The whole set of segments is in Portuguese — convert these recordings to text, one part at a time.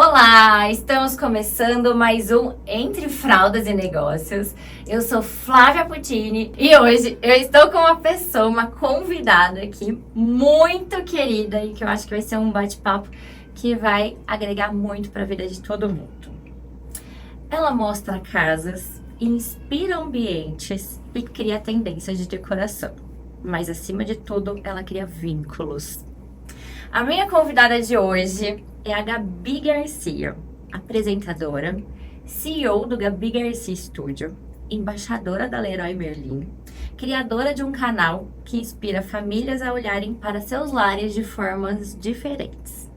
Olá, estamos começando mais um Entre Fraldas e Negócios. Eu sou Flávia Puccini e hoje eu estou com uma convidada aqui muito querida e que eu acho que vai ser um bate-papo que vai agregar muito para a vida de todo mundo. Ela mostra casas, inspira ambientes e cria tendências de decoração, mas acima de tudo, ela cria vínculos. A minha convidada de hoje é a Gabi Garcia, apresentadora, CEO do Gabi Garcia Studio, embaixadora da Leroy Merlin, criadora de um canal que inspira famílias a olharem para seus lares de formas diferentes.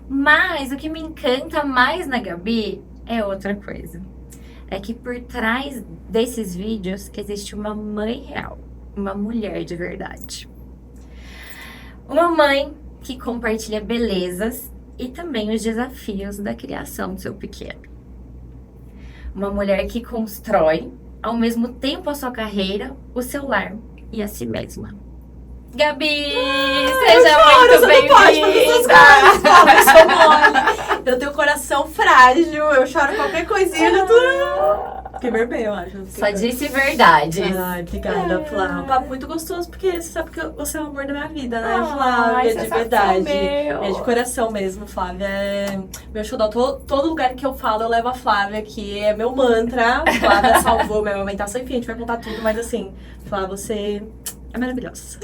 Mas o que me encanta mais na Gabi é outra coisa. É que por trás desses vídeos que existe uma mãe real, uma mulher de verdade. Uma mãe que compartilha belezas e também os desafios da criação do seu pequeno. Uma mulher que constrói, ao mesmo tempo, a sua carreira, o seu lar e a si mesma. Gabi, seja muito bem-vinda! Eu sou mole, eu tenho coração frágil, eu choro qualquer coisinha, já tô... Fiquei vermelha, eu acho. Só disse verdade. Ai, obrigada, Flávia. Um papo muito gostoso, porque você sabe que você é o amor da minha vida, né, Ai, Flávia? De verdade. meu. É de coração mesmo, Flávia. É meu xodó. Todo lugar que eu falo, eu levo a Flávia, que é meu mantra. Flávia salvou minha amamentação. Enfim, a gente vai contar tudo, mas assim, Flávia, você é maravilhosa.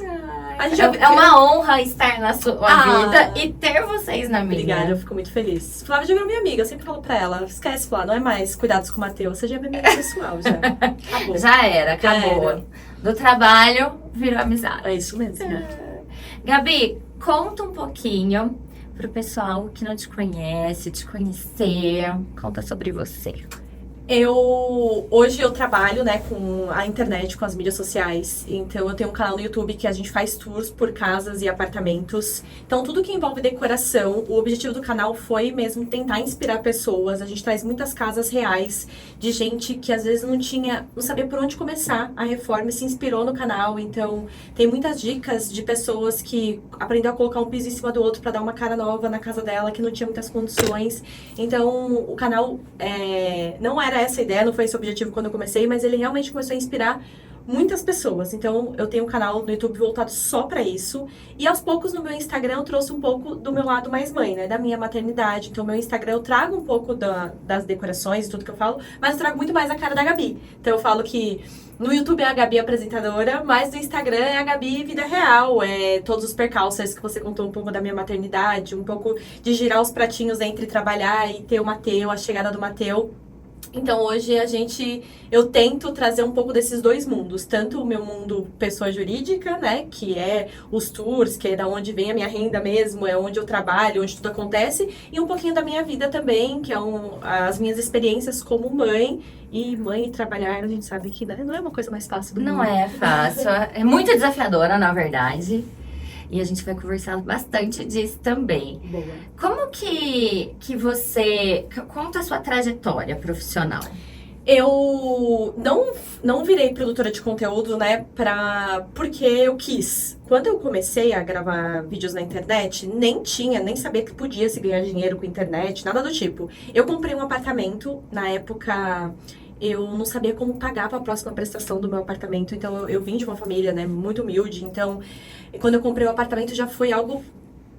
É uma honra estar na sua vida e ter vocês na minha. Obrigada, eu fico muito feliz. Flávia já virou minha amiga, eu sempre falo pra ela, esquece, Flávia, não é mais cuidados com o Matheus, você já é minha amiga pessoal, já. Acabou. Já era, acabou. Do trabalho, virou amizade. É isso mesmo, né? Gabi, conta um pouquinho pro pessoal que não te conhece, te conhecer. Conta sobre você. Hoje eu trabalho, né, com a internet, com as mídias sociais. Então eu tenho um canal no YouTube que a gente faz tours por casas e apartamentos. Então tudo que envolve decoração, o objetivo do canal foi mesmo tentar inspirar pessoas. A gente traz muitas casas reais de gente que às vezes não sabia por onde começar a reforma e se inspirou no canal. Então tem muitas dicas de pessoas que aprendeu a colocar um piso em cima do outro para dar uma cara nova na casa dela, que não tinha muitas condições. Então o canal não era essa ideia, não foi esse o objetivo quando eu comecei, mas ele realmente começou a inspirar muitas pessoas. Então, eu tenho um canal no YouTube voltado só pra isso. E aos poucos no meu Instagram eu trouxe um pouco do meu lado mais mãe, né? Da minha maternidade. Então, no meu Instagram eu trago um pouco das decorações e tudo que eu falo, mas eu trago muito mais a cara da Gabi. Então, eu falo que no YouTube é a Gabi apresentadora, mas no Instagram é a Gabi vida real. É todos os percalços que você contou, um pouco da minha maternidade, um pouco de girar os pratinhos entre trabalhar e ter o Mateu, a chegada do Mateu. Então hoje eu tento trazer um pouco desses dois mundos, tanto o meu mundo pessoa jurídica, né, que é os tours, que é da onde vem a minha renda mesmo, é onde eu trabalho, onde tudo acontece, e um pouquinho da minha vida também, que é as minhas experiências como mãe, e trabalhar, a gente sabe que, né, não é uma coisa mais fácil do mundo. Não é fácil, é muito desafiadora, na verdade. E a gente vai conversar bastante disso também. Boa. Como que você... Conta a sua trajetória profissional. Eu não virei produtora de conteúdo, né, porque eu quis. Quando eu comecei a gravar vídeos na internet, nem sabia que podia se ganhar dinheiro com internet, nada do tipo. Eu comprei um apartamento, na época... Eu não sabia como pagava a próxima prestação do meu apartamento, então eu vim de uma família, né, muito humilde, então quando eu comprei o apartamento já foi algo,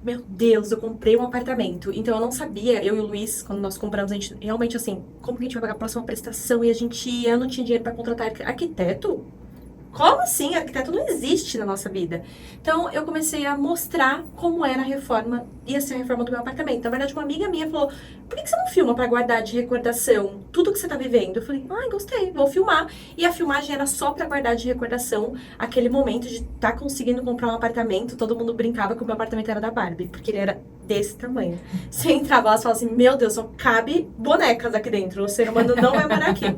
meu Deus, eu comprei um apartamento, então eu não sabia, eu e o Luiz, quando nós compramos, a gente realmente assim, como que a gente vai pagar a próxima prestação? E eu não tinha dinheiro para contratar arquiteto? Como assim? Arquiteto não existe na nossa vida. Então, eu comecei a mostrar como era a reforma, ia ser a reforma do meu apartamento. Na verdade, uma amiga minha falou, por que você não filma para guardar de recordação tudo que você tá vivendo? Eu falei, gostei, vou filmar. E a filmagem era só para guardar de recordação aquele momento de estar conseguindo comprar um apartamento. Todo mundo brincava que o meu apartamento era da Barbie, porque ele era desse tamanho. Você entrava lá e falava assim, meu Deus, só cabe bonecas aqui dentro. O ser humano não vai morar aqui.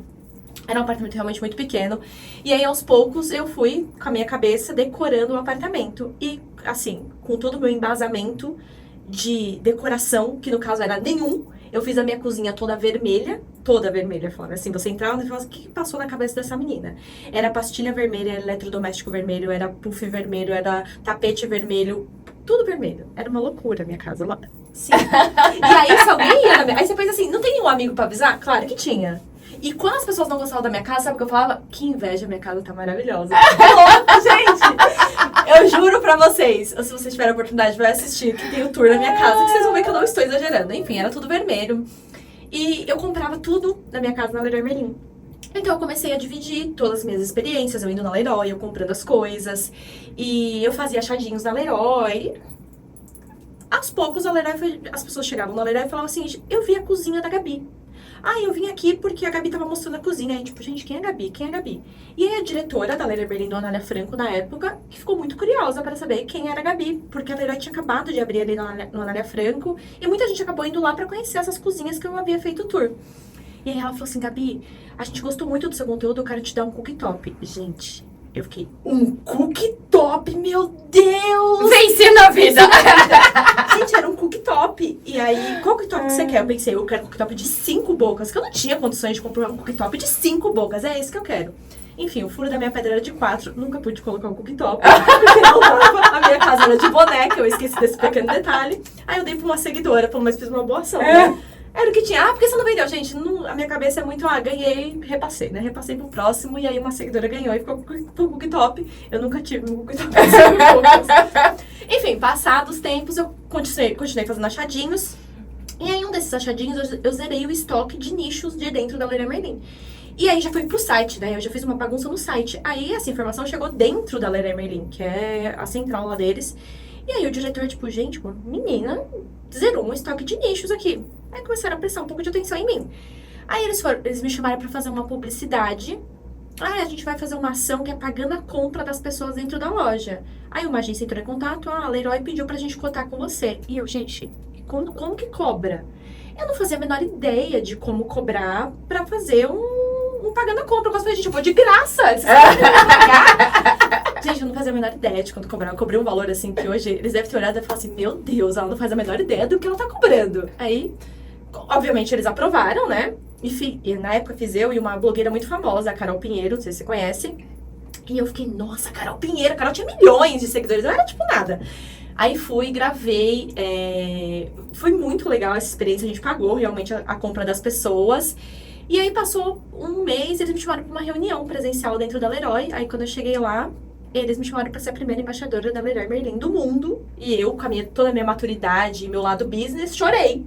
Era um apartamento realmente muito pequeno. E aí, aos poucos, eu fui, com a minha cabeça, decorando o apartamento. E, assim, com todo o meu embasamento de decoração, que no caso era nenhum, eu fiz a minha cozinha toda vermelha, Flávia. Assim, você entrava e falava, o que passou na cabeça dessa menina? Era pastilha vermelha, era eletrodoméstico vermelho, era puff vermelho, era tapete vermelho. tudo vermelho. Era uma loucura a minha casa. Sim. E aí, se alguém ia na minha... Aí você pensa assim, não tem nenhum amigo pra avisar? Claro que tinha. E quando as pessoas não gostavam da minha casa, sabe o que eu falava? Que inveja, minha casa tá maravilhosa. Gente! Eu juro pra vocês, se vocês tiverem a oportunidade, vai assistir, que tem o tour na minha casa, que vocês vão ver que eu não estou exagerando. Enfim, era tudo vermelho. E eu comprava tudo na minha casa na Leroy Merlin. Então eu comecei a dividir todas as minhas experiências, eu indo na Leroy, eu comprando as coisas. E eu fazia achadinhos na Leroy. Aos poucos, as pessoas chegavam na Leroy e falavam assim, eu vi a cozinha da Gabi. Eu vim aqui porque a Gabi tava mostrando a cozinha. Aí, tipo, gente, quem é a Gabi? Quem é a Gabi? E aí a diretora da Leroy Merlin, Dona Anália Franco, na época, que ficou muito curiosa para saber quem era a Gabi. Porque a Leroy tinha acabado de abrir ali na Anália Franco. E muita gente acabou indo lá pra conhecer essas cozinhas que eu havia feito o tour. E aí ela falou assim, Gabi, a gente gostou muito do seu conteúdo, eu quero te dar um cooktop. Gente, eu fiquei, um cooktop? Meu Deus! Venci na vida! Gente, era um cooktop. E aí, qual cooktop que você quer? Eu pensei, eu quero cooktop de 5 bocas, que eu não tinha condições de comprar um cooktop de 5 bocas. É isso que eu quero. Enfim, o furo da minha pedra era de 4. Nunca pude colocar um cooktop, porque não dava. A minha casa era de boneca, eu esqueci desse pequeno detalhe. Aí eu dei pra uma seguidora, pelo menos fiz uma boa ação, né? Era o que tinha. Por que você não vendeu? Gente, a minha cabeça é muito, ganhei, repassei, né? Repassei pro próximo, e aí uma seguidora ganhou e ficou com o cooktop. Eu nunca tive um cooktop. Enfim, passados os tempos, eu continuei fazendo achadinhos. E aí, um desses achadinhos, eu zerei o estoque de nichos de dentro da Leroy Merlin. E aí, já foi pro site, né? Eu já fiz uma bagunça no site. Aí, essa informação chegou dentro da Leroy Merlin, que é a central lá deles. E aí, o diretor, tipo, gente, menina, zerou um estoque de nichos aqui. Aí, começaram a prestar um pouco de atenção em mim. Aí, eles me chamaram pra fazer uma publicidade. A gente vai fazer uma ação que é pagando a compra das pessoas dentro da loja. Aí, uma agência entrou em contato, a Leroy pediu pra gente cotar com você. E eu, gente, como que cobra? Eu não fazia a menor ideia de como cobrar pra fazer um pagando a compra. Eu falei, gente, eu vou de graça. Vocês podem pagar? Gente, eu não fazia a menor ideia de quanto cobrar. Eu cobrei um valor assim que hoje eles devem ter olhado e falar assim, meu Deus, ela não faz a menor ideia do que ela tá cobrando. Aí, obviamente, eles aprovaram, né? E na época fiz eu e uma blogueira muito famosa, a Carol Pinheiro, não sei se você conhece. E eu fiquei, nossa, Carol Pinheiro. A Carol tinha milhões de seguidores, eu era tipo nada. Aí fui, gravei, foi muito legal essa experiência, a gente pagou realmente a compra das pessoas. E aí passou um mês, eles me chamaram para uma reunião presencial dentro da Leroy. Aí quando eu cheguei lá, eles me chamaram para ser a primeira embaixadora da Leroy Merlin do mundo. E eu, com toda a minha maturidade e meu lado business, chorei.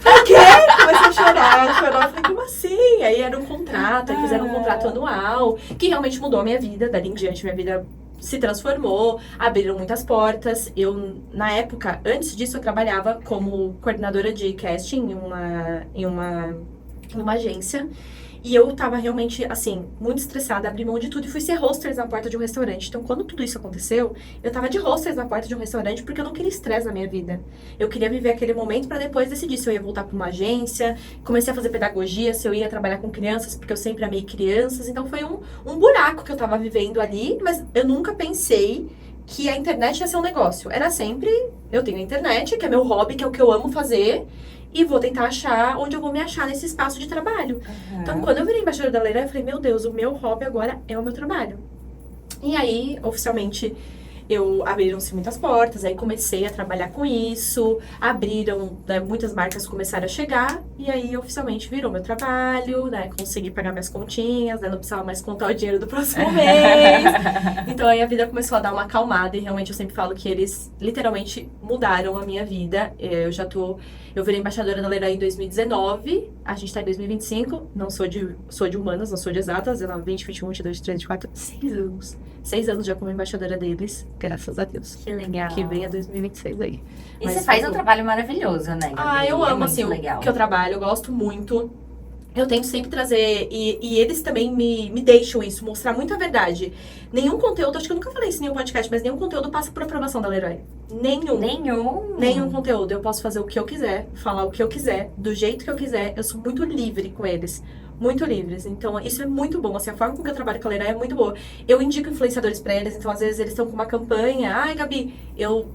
Por quê? Comecei a chorar. Falei, como assim? Aí era um contrato, aí fizeram um contrato anual, que realmente mudou a minha vida. Dali em diante, minha vida se transformou, abriram muitas portas. Eu, na época, antes disso, eu trabalhava como coordenadora de casting em uma agência. E eu tava realmente, assim, muito estressada, abri mão de tudo e fui ser hostess na porta de um restaurante. Então, quando tudo isso aconteceu, eu tava de hostess na porta de um restaurante porque eu não queria estresse na minha vida. Eu queria viver aquele momento pra depois decidir se eu ia voltar pra uma agência. Comecei a fazer pedagogia, se eu ia trabalhar com crianças, porque eu sempre amei crianças. Então, foi um buraco que eu tava vivendo ali, mas eu nunca pensei que a internet ia ser um negócio. Era sempre, eu tenho a internet, que é meu hobby, que é o que eu amo fazer, e vou tentar achar onde eu vou me achar nesse espaço de trabalho. Então, quando eu virei embaixadora da Leroy, eu falei, meu Deus, o meu hobby agora é o meu trabalho. E aí, oficialmente, abriram-se muitas portas, aí comecei a trabalhar com isso, abriram, né, muitas marcas começaram a chegar, e aí oficialmente virou meu trabalho, né, consegui pagar minhas continhas, né, não precisava mais contar o dinheiro do próximo mês. Então aí a vida começou a dar uma acalmada, e realmente eu sempre falo que eles literalmente mudaram a minha vida. Eu virei embaixadora da Leroy em 2019, a gente tá em 2025, não sou de humanas, não sou de exatas, 20, 21, 22, 23, 24, 6 anos. 6 anos já como embaixadora deles, graças a Deus. Que legal. Que venha 2026 aí. E você faz um trabalho maravilhoso, né, Gabi? Eu amo, assim, o que eu trabalho, eu gosto muito. Eu tento sempre trazer, e eles também me deixam isso, mostrar muita verdade. Nenhum conteúdo, acho que eu nunca falei isso em nenhum podcast, mas nenhum conteúdo passa por aprovação da Leroy. Nenhum conteúdo. Eu posso fazer o que eu quiser, falar o que eu quiser, do jeito que eu quiser. Eu sou muito livre com eles. Muito livres. Então, isso é muito bom. Assim, a forma com que eu trabalho com a Leroy é muito boa. Eu indico influenciadores pra eles, então às vezes eles estão com uma campanha. Ai, Gabi,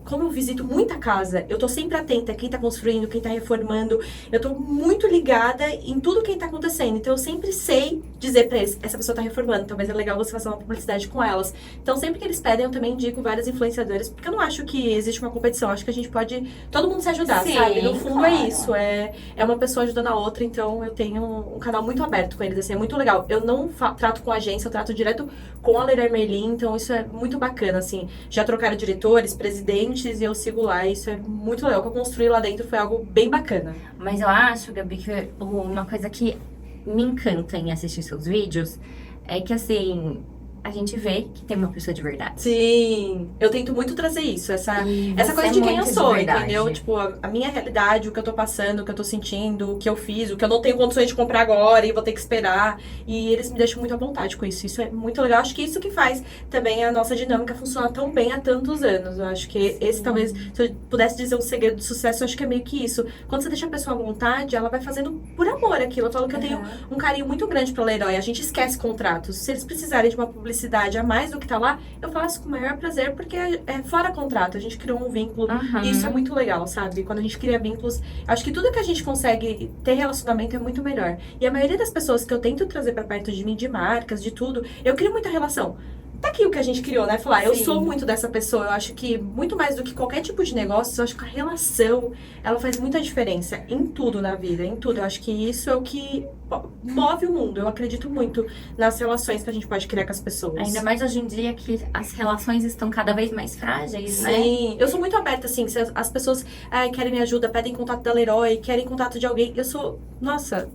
como eu visito muita casa, eu tô sempre atenta a quem tá construindo, quem tá reformando. Eu tô muito ligada em tudo que tá acontecendo. Então, eu sempre sei dizer pra eles, essa pessoa tá reformando, talvez é legal você fazer uma publicidade com elas. Então, sempre que eles pedem, eu também indico vários influenciadores, porque eu não acho que existe uma competição. Eu acho que a gente pode, todo mundo se ajudar, Sim, sabe? No fundo claro. é isso, é uma pessoa ajudando a outra, então eu tenho um canal muito aberto com eles, assim, é muito legal. Eu não trato com agência, eu trato direto com a Leroy Merlin, então isso é muito bacana, assim. Já trocaram diretores, presidentes, e eu sigo lá, e isso é muito legal. O que eu construí lá dentro foi algo bem bacana. Mas eu acho, Gabi, que uma coisa que me encanta em assistir seus vídeos é que, assim, a gente vê que tem uma pessoa de verdade. Sim, eu tento muito trazer isso, essa E coisa você de é quem eu muito de sou, verdade. entendeu? Tipo, a minha realidade, o que eu tô passando, o que eu tô sentindo, o que eu fiz, o que eu não tenho condições de comprar agora e vou ter que esperar. E eles me deixam muito à vontade com isso. Isso é muito legal. Acho que isso que faz também a nossa dinâmica funcionar tão bem há tantos anos. Eu acho que esse talvez, se eu pudesse dizer um segredo do sucesso, eu acho que é meio que isso. Quando você deixa a pessoa à vontade, ela vai fazendo por amor aquilo. Eu falo que eu tenho um carinho muito grande pra Leroy. A gente esquece contratos. Se eles precisarem de uma publicidade a mais do que tá lá, eu faço com o maior prazer, porque é fora contrato, a gente criou um vínculo, e isso é muito legal, sabe? Quando a gente cria vínculos, acho que tudo que a gente consegue ter relacionamento é muito melhor. E a maioria das pessoas que eu tento trazer pra perto de mim, de marcas, de tudo, eu crio muita relação. Tá aqui o que a gente criou, né? Falar, eu Sim. sou muito dessa pessoa. Eu acho que, muito mais do que qualquer tipo de negócio, eu acho que a relação, ela faz muita diferença em tudo na vida, em tudo. Eu acho que isso é o que move o mundo. Eu acredito muito nas relações que a gente pode criar com as pessoas. Ainda mais hoje em dia que as relações estão cada vez mais frágeis, né? Sim, eu sou muito aberta, assim, se as pessoas querem me ajuda, pedem contato da Leroy, querem contato de alguém, eu sou, nossa,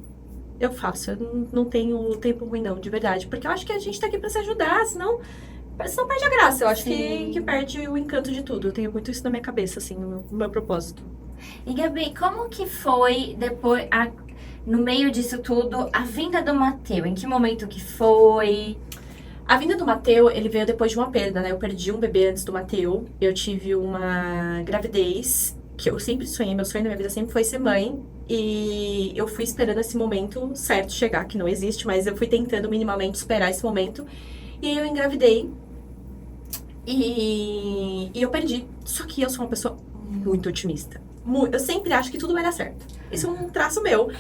eu faço, eu não tenho tempo ruim não, de verdade, porque eu acho que a gente tá aqui pra se ajudar, senão perde a graça, eu acho que perde o encanto de tudo, eu tenho muito isso na minha cabeça, assim, no meu propósito. E Gabi, como que foi depois, no meio disso tudo, a vinda do Matteo? Em que momento que foi? A vinda do Matteo, ele veio depois de uma perda, né? Eu perdi um bebê antes do Matteo. Eu tive uma gravidez que eu sempre sonhei, meu sonho na minha vida sempre foi ser mãe. E eu fui esperando esse momento certo chegar, que não existe, mas eu fui tentando minimamente esperar esse momento. E aí eu engravidei. E eu perdi. Só que eu sou uma pessoa muito otimista. Eu sempre acho que tudo vai dar certo. Isso é um traço meu.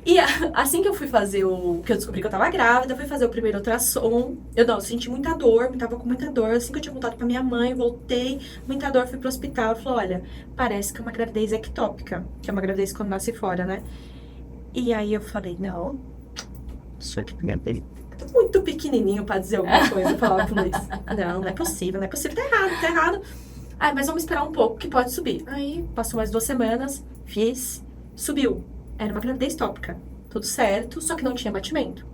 E assim que eu fui fazer que eu descobri que eu tava grávida, eu fui fazer o primeiro ultrassom. Eu senti muita dor, tava com muita dor. Assim que eu tinha voltado pra minha mãe, voltei, muita dor, fui pro hospital. Ela falou, olha, parece que é uma gravidez ectópica, que é uma gravidez quando nasce fora, né? E aí eu falei, não, isso aqui tô muito pequenininho pra dizer alguma coisa. Eu falava pro Luiz, não é possível, tá errado. Ah, mas vamos esperar um pouco, que pode subir. Aí, passou mais 2 semanas, fiz, subiu. Era uma gravidez tópica. Tudo certo, só que não tinha batimento.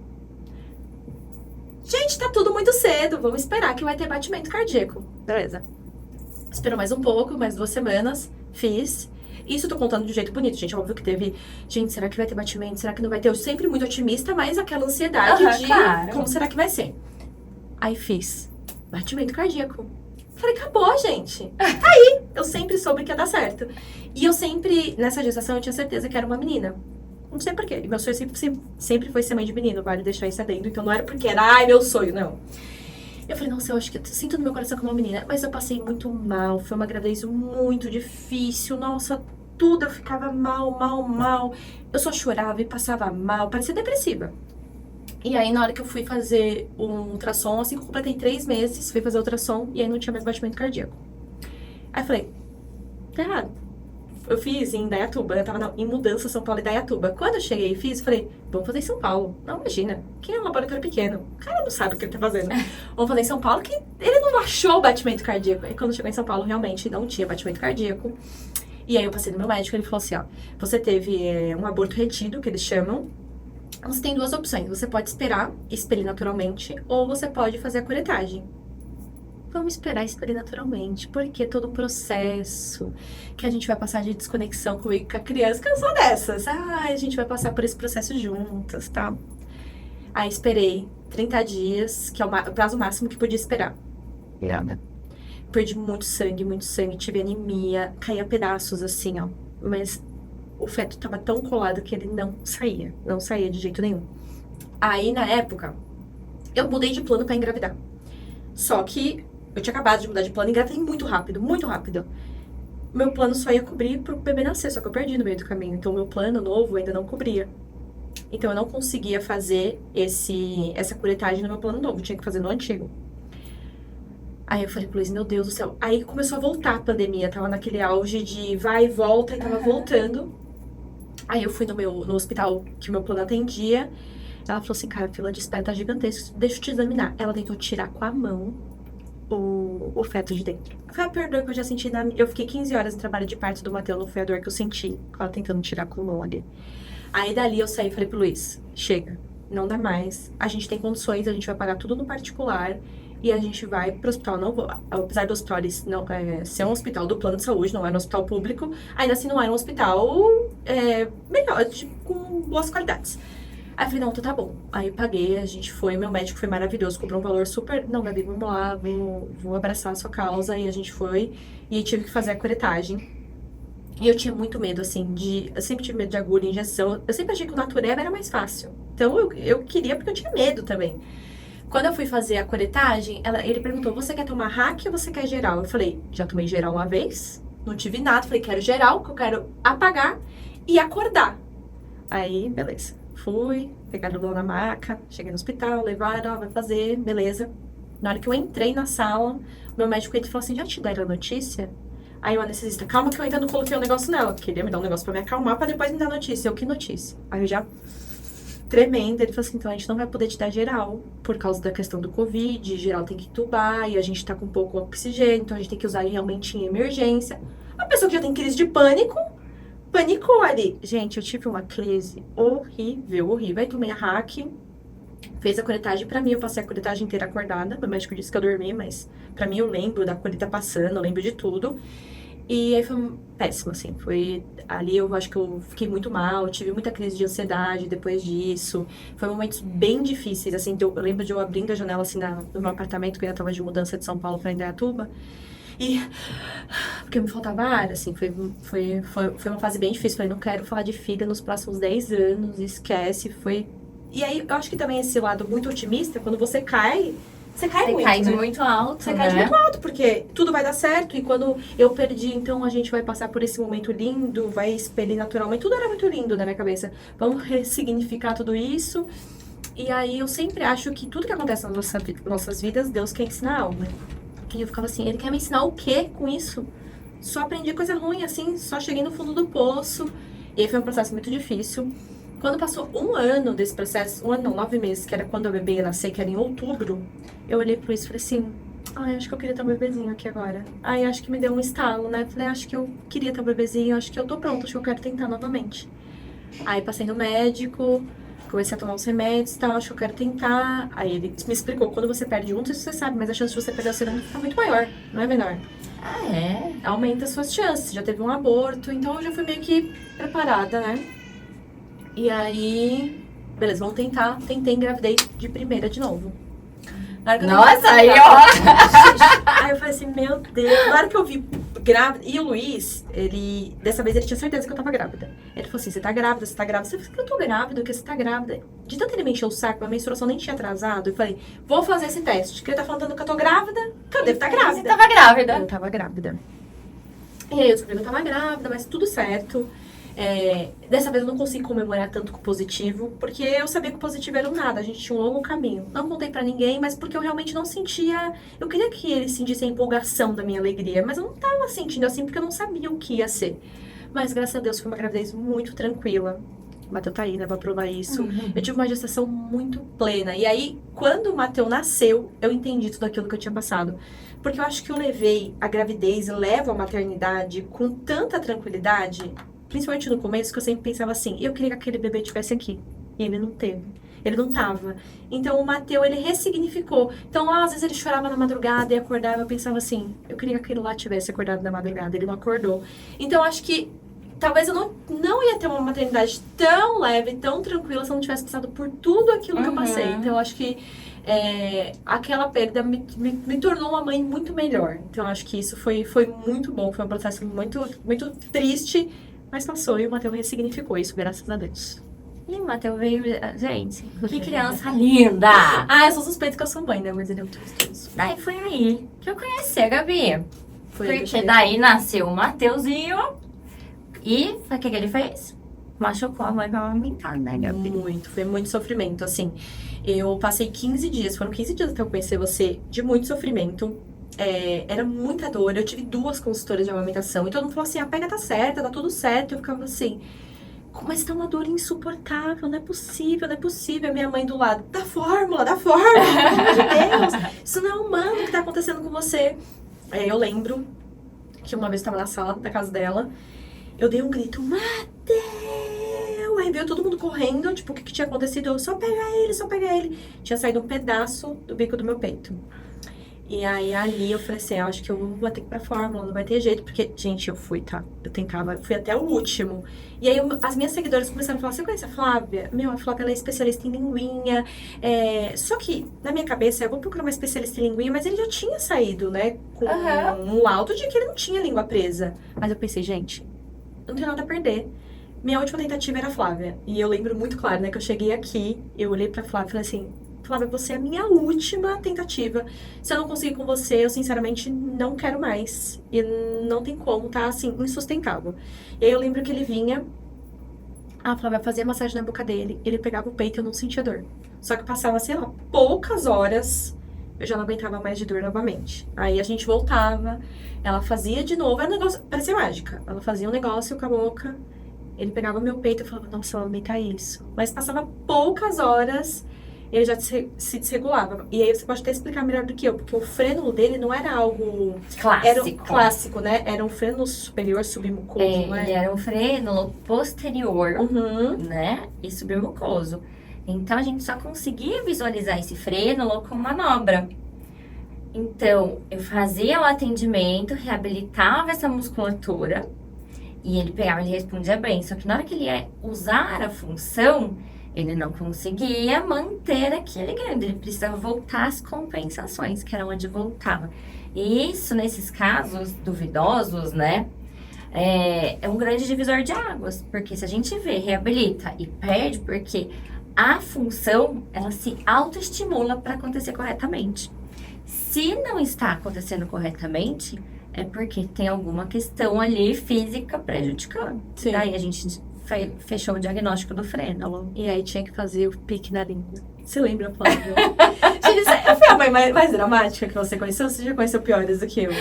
Gente, tá tudo muito cedo, vamos esperar que vai ter batimento cardíaco. Beleza. Esperou mais um pouco, mais 2 semanas, fiz. Isso eu tô contando de um jeito bonito, gente. Óbvio que teve, gente, será que vai ter batimento? Será que não vai ter? Eu sempre muito otimista, mas aquela ansiedade de claro. Como será que vai ser? Aí fiz batimento cardíaco. Falei, acabou, gente. Aí, eu sempre soube que ia dar certo. E eu sempre, nessa gestação, eu tinha certeza que era uma menina. Não sei porquê. E meu sonho sempre foi ser mãe de menino, vale deixar isso adentro. Então não era porque era, ai, meu sonho, não. Eu falei, nossa, eu acho que eu sinto no meu coração como uma menina. Mas eu passei muito mal, foi uma gravidez muito difícil. Nossa, tudo eu ficava mal. Eu só chorava e passava mal, parecia depressiva. E aí, na hora que eu fui fazer um ultrassom, assim que eu completei 3 meses, fui fazer ultrassom e aí não tinha mais batimento cardíaco. Aí eu falei, tá errado. Eu fiz em Indaiatuba, eu tava em mudança São Paulo e Indaiatuba. Quando eu cheguei e fiz, eu falei, vamos fazer em São Paulo. Não, imagina, quem é um laboratório pequeno? O cara não sabe o que ele tá fazendo. Vamos fazer em São Paulo, que ele não achou o batimento cardíaco. Aí quando chegou em São Paulo, realmente não tinha batimento cardíaco. E aí eu passei no meu médico, ele falou assim, ó, você teve um aborto retido, que eles chamam. Você tem 2 opções. Você pode esperar expelir naturalmente ou você pode fazer a curetagem. Vamos esperar expelir naturalmente, porque todo o processo que a gente vai passar de desconexão com a criança, que eu sou dessas. A gente vai passar por esse processo juntas, tá? Aí esperei 30 dias, que é o prazo máximo que podia esperar. Perdi muito sangue, tive anemia, caía pedaços assim, ó. Mas o feto tava tão colado que ele não saía de jeito nenhum. Aí, na época, eu mudei de plano pra engravidar. Só que eu tinha acabado de mudar de plano e engravidei muito rápido, muito rápido. Meu plano só ia cobrir pro bebê nascer, só que eu perdi no meio do caminho. Então, meu plano novo ainda não cobria. Então, eu não conseguia fazer essa curetagem no meu plano novo. Tinha que fazer no antigo. Aí eu falei pro Luiz, meu Deus do céu. Aí começou a voltar a pandemia. Tava naquele auge de vai e volta e tava voltando. Aí eu fui no hospital que o meu plano atendia. Ela falou assim, cara, a fila de espera tá gigantesca. Deixa eu te examinar. Ela tentou tirar com a mão o feto de dentro. Foi a pior dor que eu já senti Eu fiquei 15 horas em trabalho de parto do Matheus. Não foi a dor que eu senti. Ela tentando tirar com a mão ali. Aí dali eu saí e falei pro Luiz, chega, não dá mais. A gente tem condições, a gente vai pagar tudo no particular. E a gente vai pro hospital. Não, apesar do hospital ser um hospital do plano de saúde, não era um hospital público, ainda assim não era um hospital melhor, com boas qualidades. Aí eu falei, não, tá bom. Aí eu paguei, a gente foi, meu médico foi maravilhoso, cobrou um valor super. Não, Gabi, vamos lá, vou abraçar a sua causa. E a gente foi e tive que fazer a curetagem. E eu tinha muito medo, assim, eu sempre tive medo de agulha, injeção. Eu sempre achei que o natureba era mais fácil. Então eu queria porque eu tinha medo também. Quando eu fui fazer a curetagem, ele perguntou, você quer tomar hack ou você quer geral? Eu falei, já tomei geral uma vez, não tive nada. Falei, quero geral, que eu quero apagar e acordar. Aí, beleza. Fui, pegaram o na maca, cheguei no hospital, levaram, vai fazer, beleza. Na hora que eu entrei na sala, meu médico falou assim, já te deram a notícia? Aí o anestesista, calma que eu ainda não coloquei o negócio nela. Queria me dar um negócio pra me acalmar, pra depois me dar notícia. Eu, que notícia? Aí eu já... tremenda, ele falou assim, então a gente não vai poder te dar geral, por causa da questão do Covid, geral tem que entubar, e a gente tá com pouco oxigênio, então a gente tem que usar realmente em emergência. A pessoa que já tem crise de pânico, panicou ali. Gente, eu tive uma crise horrível, horrível. Aí tomei a hack, fez a curetagem pra mim, eu passei a curetagem inteira acordada, o médico disse que eu dormi, mas pra mim eu lembro da colheita passando, eu lembro de tudo. E aí foi péssimo, assim, ali eu acho que eu fiquei muito mal, eu tive muita crise de ansiedade depois disso, foi momentos bem difíceis, assim, eu lembro de eu abrindo a janela, assim, no meu apartamento, que eu ainda tava de mudança de São Paulo pra Indaiatuba, e porque me faltava ar, assim, foi uma fase bem difícil, falei, não quero falar de filha nos próximos 10 anos, esquece, E aí, eu acho que também esse lado muito otimista, quando você cai... Você cai muito, cai de né? muito alto, Você cai de muito alto, porque tudo vai dar certo. E quando eu perdi, então a gente vai passar por esse momento lindo, vai expelir naturalmente. Tudo era muito lindo na minha cabeça. Vamos ressignificar tudo isso. E aí eu sempre acho que tudo que acontece nas nossas vidas, Deus quer ensinar algo, né? E eu ficava assim, ele quer me ensinar o quê com isso? Só aprendi coisa ruim, assim, só cheguei no fundo do poço. E aí foi um processo muito difícil. Quando passou um ano desse processo, 9 meses, que era quando a bebê ia nascer, que era em outubro, eu olhei pro isso e falei assim, acho que eu queria ter um bebezinho aqui agora. Acho que me deu um estalo, né? Falei, acho que eu queria ter um bebezinho, acho que eu tô pronta, acho que eu quero tentar novamente. Aí passei no médico, comecei a tomar os remédios e tal, acho que eu quero tentar. Aí ele me explicou, quando você perde um, não sei se você sabe, mas a chance de você perder o segundo fica muito maior, não é menor. Ah, é? Aumenta as suas chances, já teve um aborto, então eu já fui meio que preparada, né? E aí, beleza, vamos tentar. Tentei, engravidei de primeira de novo. Nossa, aí ó! Aí eu falei assim, meu Deus. Na hora que eu vi grávida, e o Luiz, dessa vez ele tinha certeza que eu tava grávida. Ele falou assim, você tá grávida, você tá grávida. Eu falei, eu tô grávida, porque você tá grávida. De tanto ele me encheu o saco, a menstruação nem tinha atrasado. Eu falei, vou fazer esse teste. Porque ele tá falando que eu tô grávida, que eu devo estar grávida. Você tava grávida. Eu tava grávida. E aí eu descobri que eu tava grávida, mas tudo certo. Dessa vez eu não consigo comemorar tanto com o positivo, porque eu sabia que o positivo era um nada, a gente tinha um longo caminho. Não contei pra ninguém, mas porque eu realmente não sentia... Eu queria que eles sentissem a empolgação da minha alegria, mas eu não tava sentindo assim, porque eu não sabia o que ia ser. Mas graças a Deus foi uma gravidez muito tranquila. O Matheus tá aí, né, pra provar isso. Eu tive uma gestação muito plena. E aí, quando o Matheus nasceu, eu entendi tudo aquilo que eu tinha passado. Porque eu acho que eu levei a gravidez e levo a maternidade com tanta tranquilidade... Principalmente no começo, que eu sempre pensava assim, eu queria que aquele bebê estivesse aqui. E ele não teve. Ele não tava. Então, o Matheus, ele ressignificou. Então, às vezes ele chorava na madrugada e acordava. Eu pensava assim, eu queria que aquele lá tivesse acordado na madrugada. Ele não acordou. Então, acho que talvez eu não ia ter uma maternidade tão leve, tão tranquila, se eu não tivesse passado por tudo aquilo que eu passei. Então, eu acho que aquela perda me tornou uma mãe muito melhor. Então, eu acho que isso foi muito bom. Foi um processo muito, muito triste. Mas passou e o Matheus ressignificou isso, graças a Deus. E o Matheus veio... Gente, que criança linda! Ah, eu sou suspeita que eu sou mãe, né? Mas ele é muito gostoso. Daí foi aí que eu conheci a Gabi. Foi aí que eu Porque cheguei. daí nasceu o Mateuzinho. E o que ele fez? Machucou a mãe pra amamentar, né, Gabi? Foi muito sofrimento, assim. Eu passei 15 dias, foram 15 dias até eu conhecer você, de muito sofrimento. Era muita dor, eu tive 2 consultoras de amamentação. E todo mundo falou assim, a pega tá certa, tá tudo certo. Eu ficava assim, mas tá uma dor insuportável, não é possível, não é possível. A minha mãe do lado, dá fórmula, pelo amor de Deus. Isso não é humano o que tá acontecendo com você. Eu lembro que uma vez eu tava na sala da casa dela, eu dei um grito, Mateus! Aí veio todo mundo correndo, tipo, o que tinha acontecido? Eu, só pega ele. Tinha saído um pedaço do bico do meu peito. E aí, ali, eu falei assim, eu acho que eu vou ter que ir pra fórmula, não vai ter jeito. Porque, gente, eu fui, tá? Fui até o último. E aí, as minhas seguidoras começaram a falar, você conhece a Flávia? A Flávia, ela é especialista em linguinha. Só que, na minha cabeça, eu vou procurar uma especialista em linguinha, mas ele já tinha saído, né? Com um laudo de que ele não tinha língua presa. Mas eu pensei, gente, não tenho nada a perder. Minha última tentativa era a Flávia. E eu lembro muito claro, né? Que eu cheguei aqui, eu olhei pra Flávia e falei assim, Flávia, você é a minha última tentativa. Se eu não conseguir com você, eu sinceramente não quero mais. E não tem como, tá? Assim, insustentável. E aí eu lembro que ele vinha, a Flávia fazia massagem na boca dele, ele pegava o peito e eu não sentia dor. Só que passava, sei lá, poucas horas, eu já não aguentava mais de dor novamente. Aí a gente voltava, ela fazia de novo, era um negócio, parecia mágica. Ela fazia um negócio com a boca, ele pegava meu peito e falava, nossa, eu amei isso. Mas passava poucas horas, ele já se desregulava. E aí você pode até explicar melhor do que eu, porque o freno dele não era algo... Clássico. Era um clássico, né? Era um freno superior submucoso, não é? Ele era um freno posterior, Uhum. né? E submucoso. Então, a gente só conseguia visualizar esse frênulo com manobra. Então, eu fazia o atendimento, reabilitava essa musculatura e ele pegava, ele respondia bem. Só que na hora que ele ia usar a função, ele não conseguia manter aquele grande. Ele precisava voltar às compensações, que era onde voltava. E isso, nesses casos duvidosos, né? É um grande divisor de águas. Porque se a gente vê, reabilita e perde, porque a função, ela se autoestimula para acontecer corretamente. Se não está acontecendo corretamente, é porque tem alguma questão ali física prejudicando. Sim. Daí a gente fechou o diagnóstico do frênulo. E aí tinha que fazer o pique na língua. Você lembra, Flávia? Gente, foi a mãe mais dramática que você conheceu? Você já conheceu piores do que eu?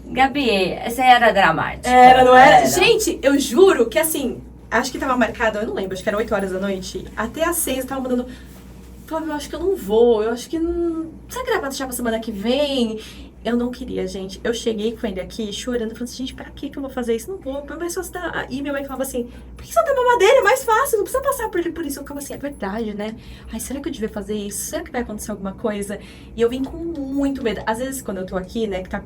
Gabi, essa era dramática. Era, não era? Gente, eu juro que assim, acho que tava marcado, eu não lembro, acho que era 8 horas da noite. Até às 6 eu tava mandando... Flávia, eu acho que eu não vou, eu acho que não... Será que dá pra deixar pra semana que vem? Eu não queria, gente. Eu cheguei com ele aqui chorando, falando assim, gente, pra que eu vou fazer isso? Não vou, mas só tá... E minha mãe falava assim, por que você não tem mamadeira? É mais fácil, não precisa passar por ele por isso. Eu ficava assim, é verdade, né? Ai, será que eu devia fazer isso? Será que vai acontecer alguma coisa? E eu vim com muito medo. Às vezes, quando eu tô aqui, né, que tá...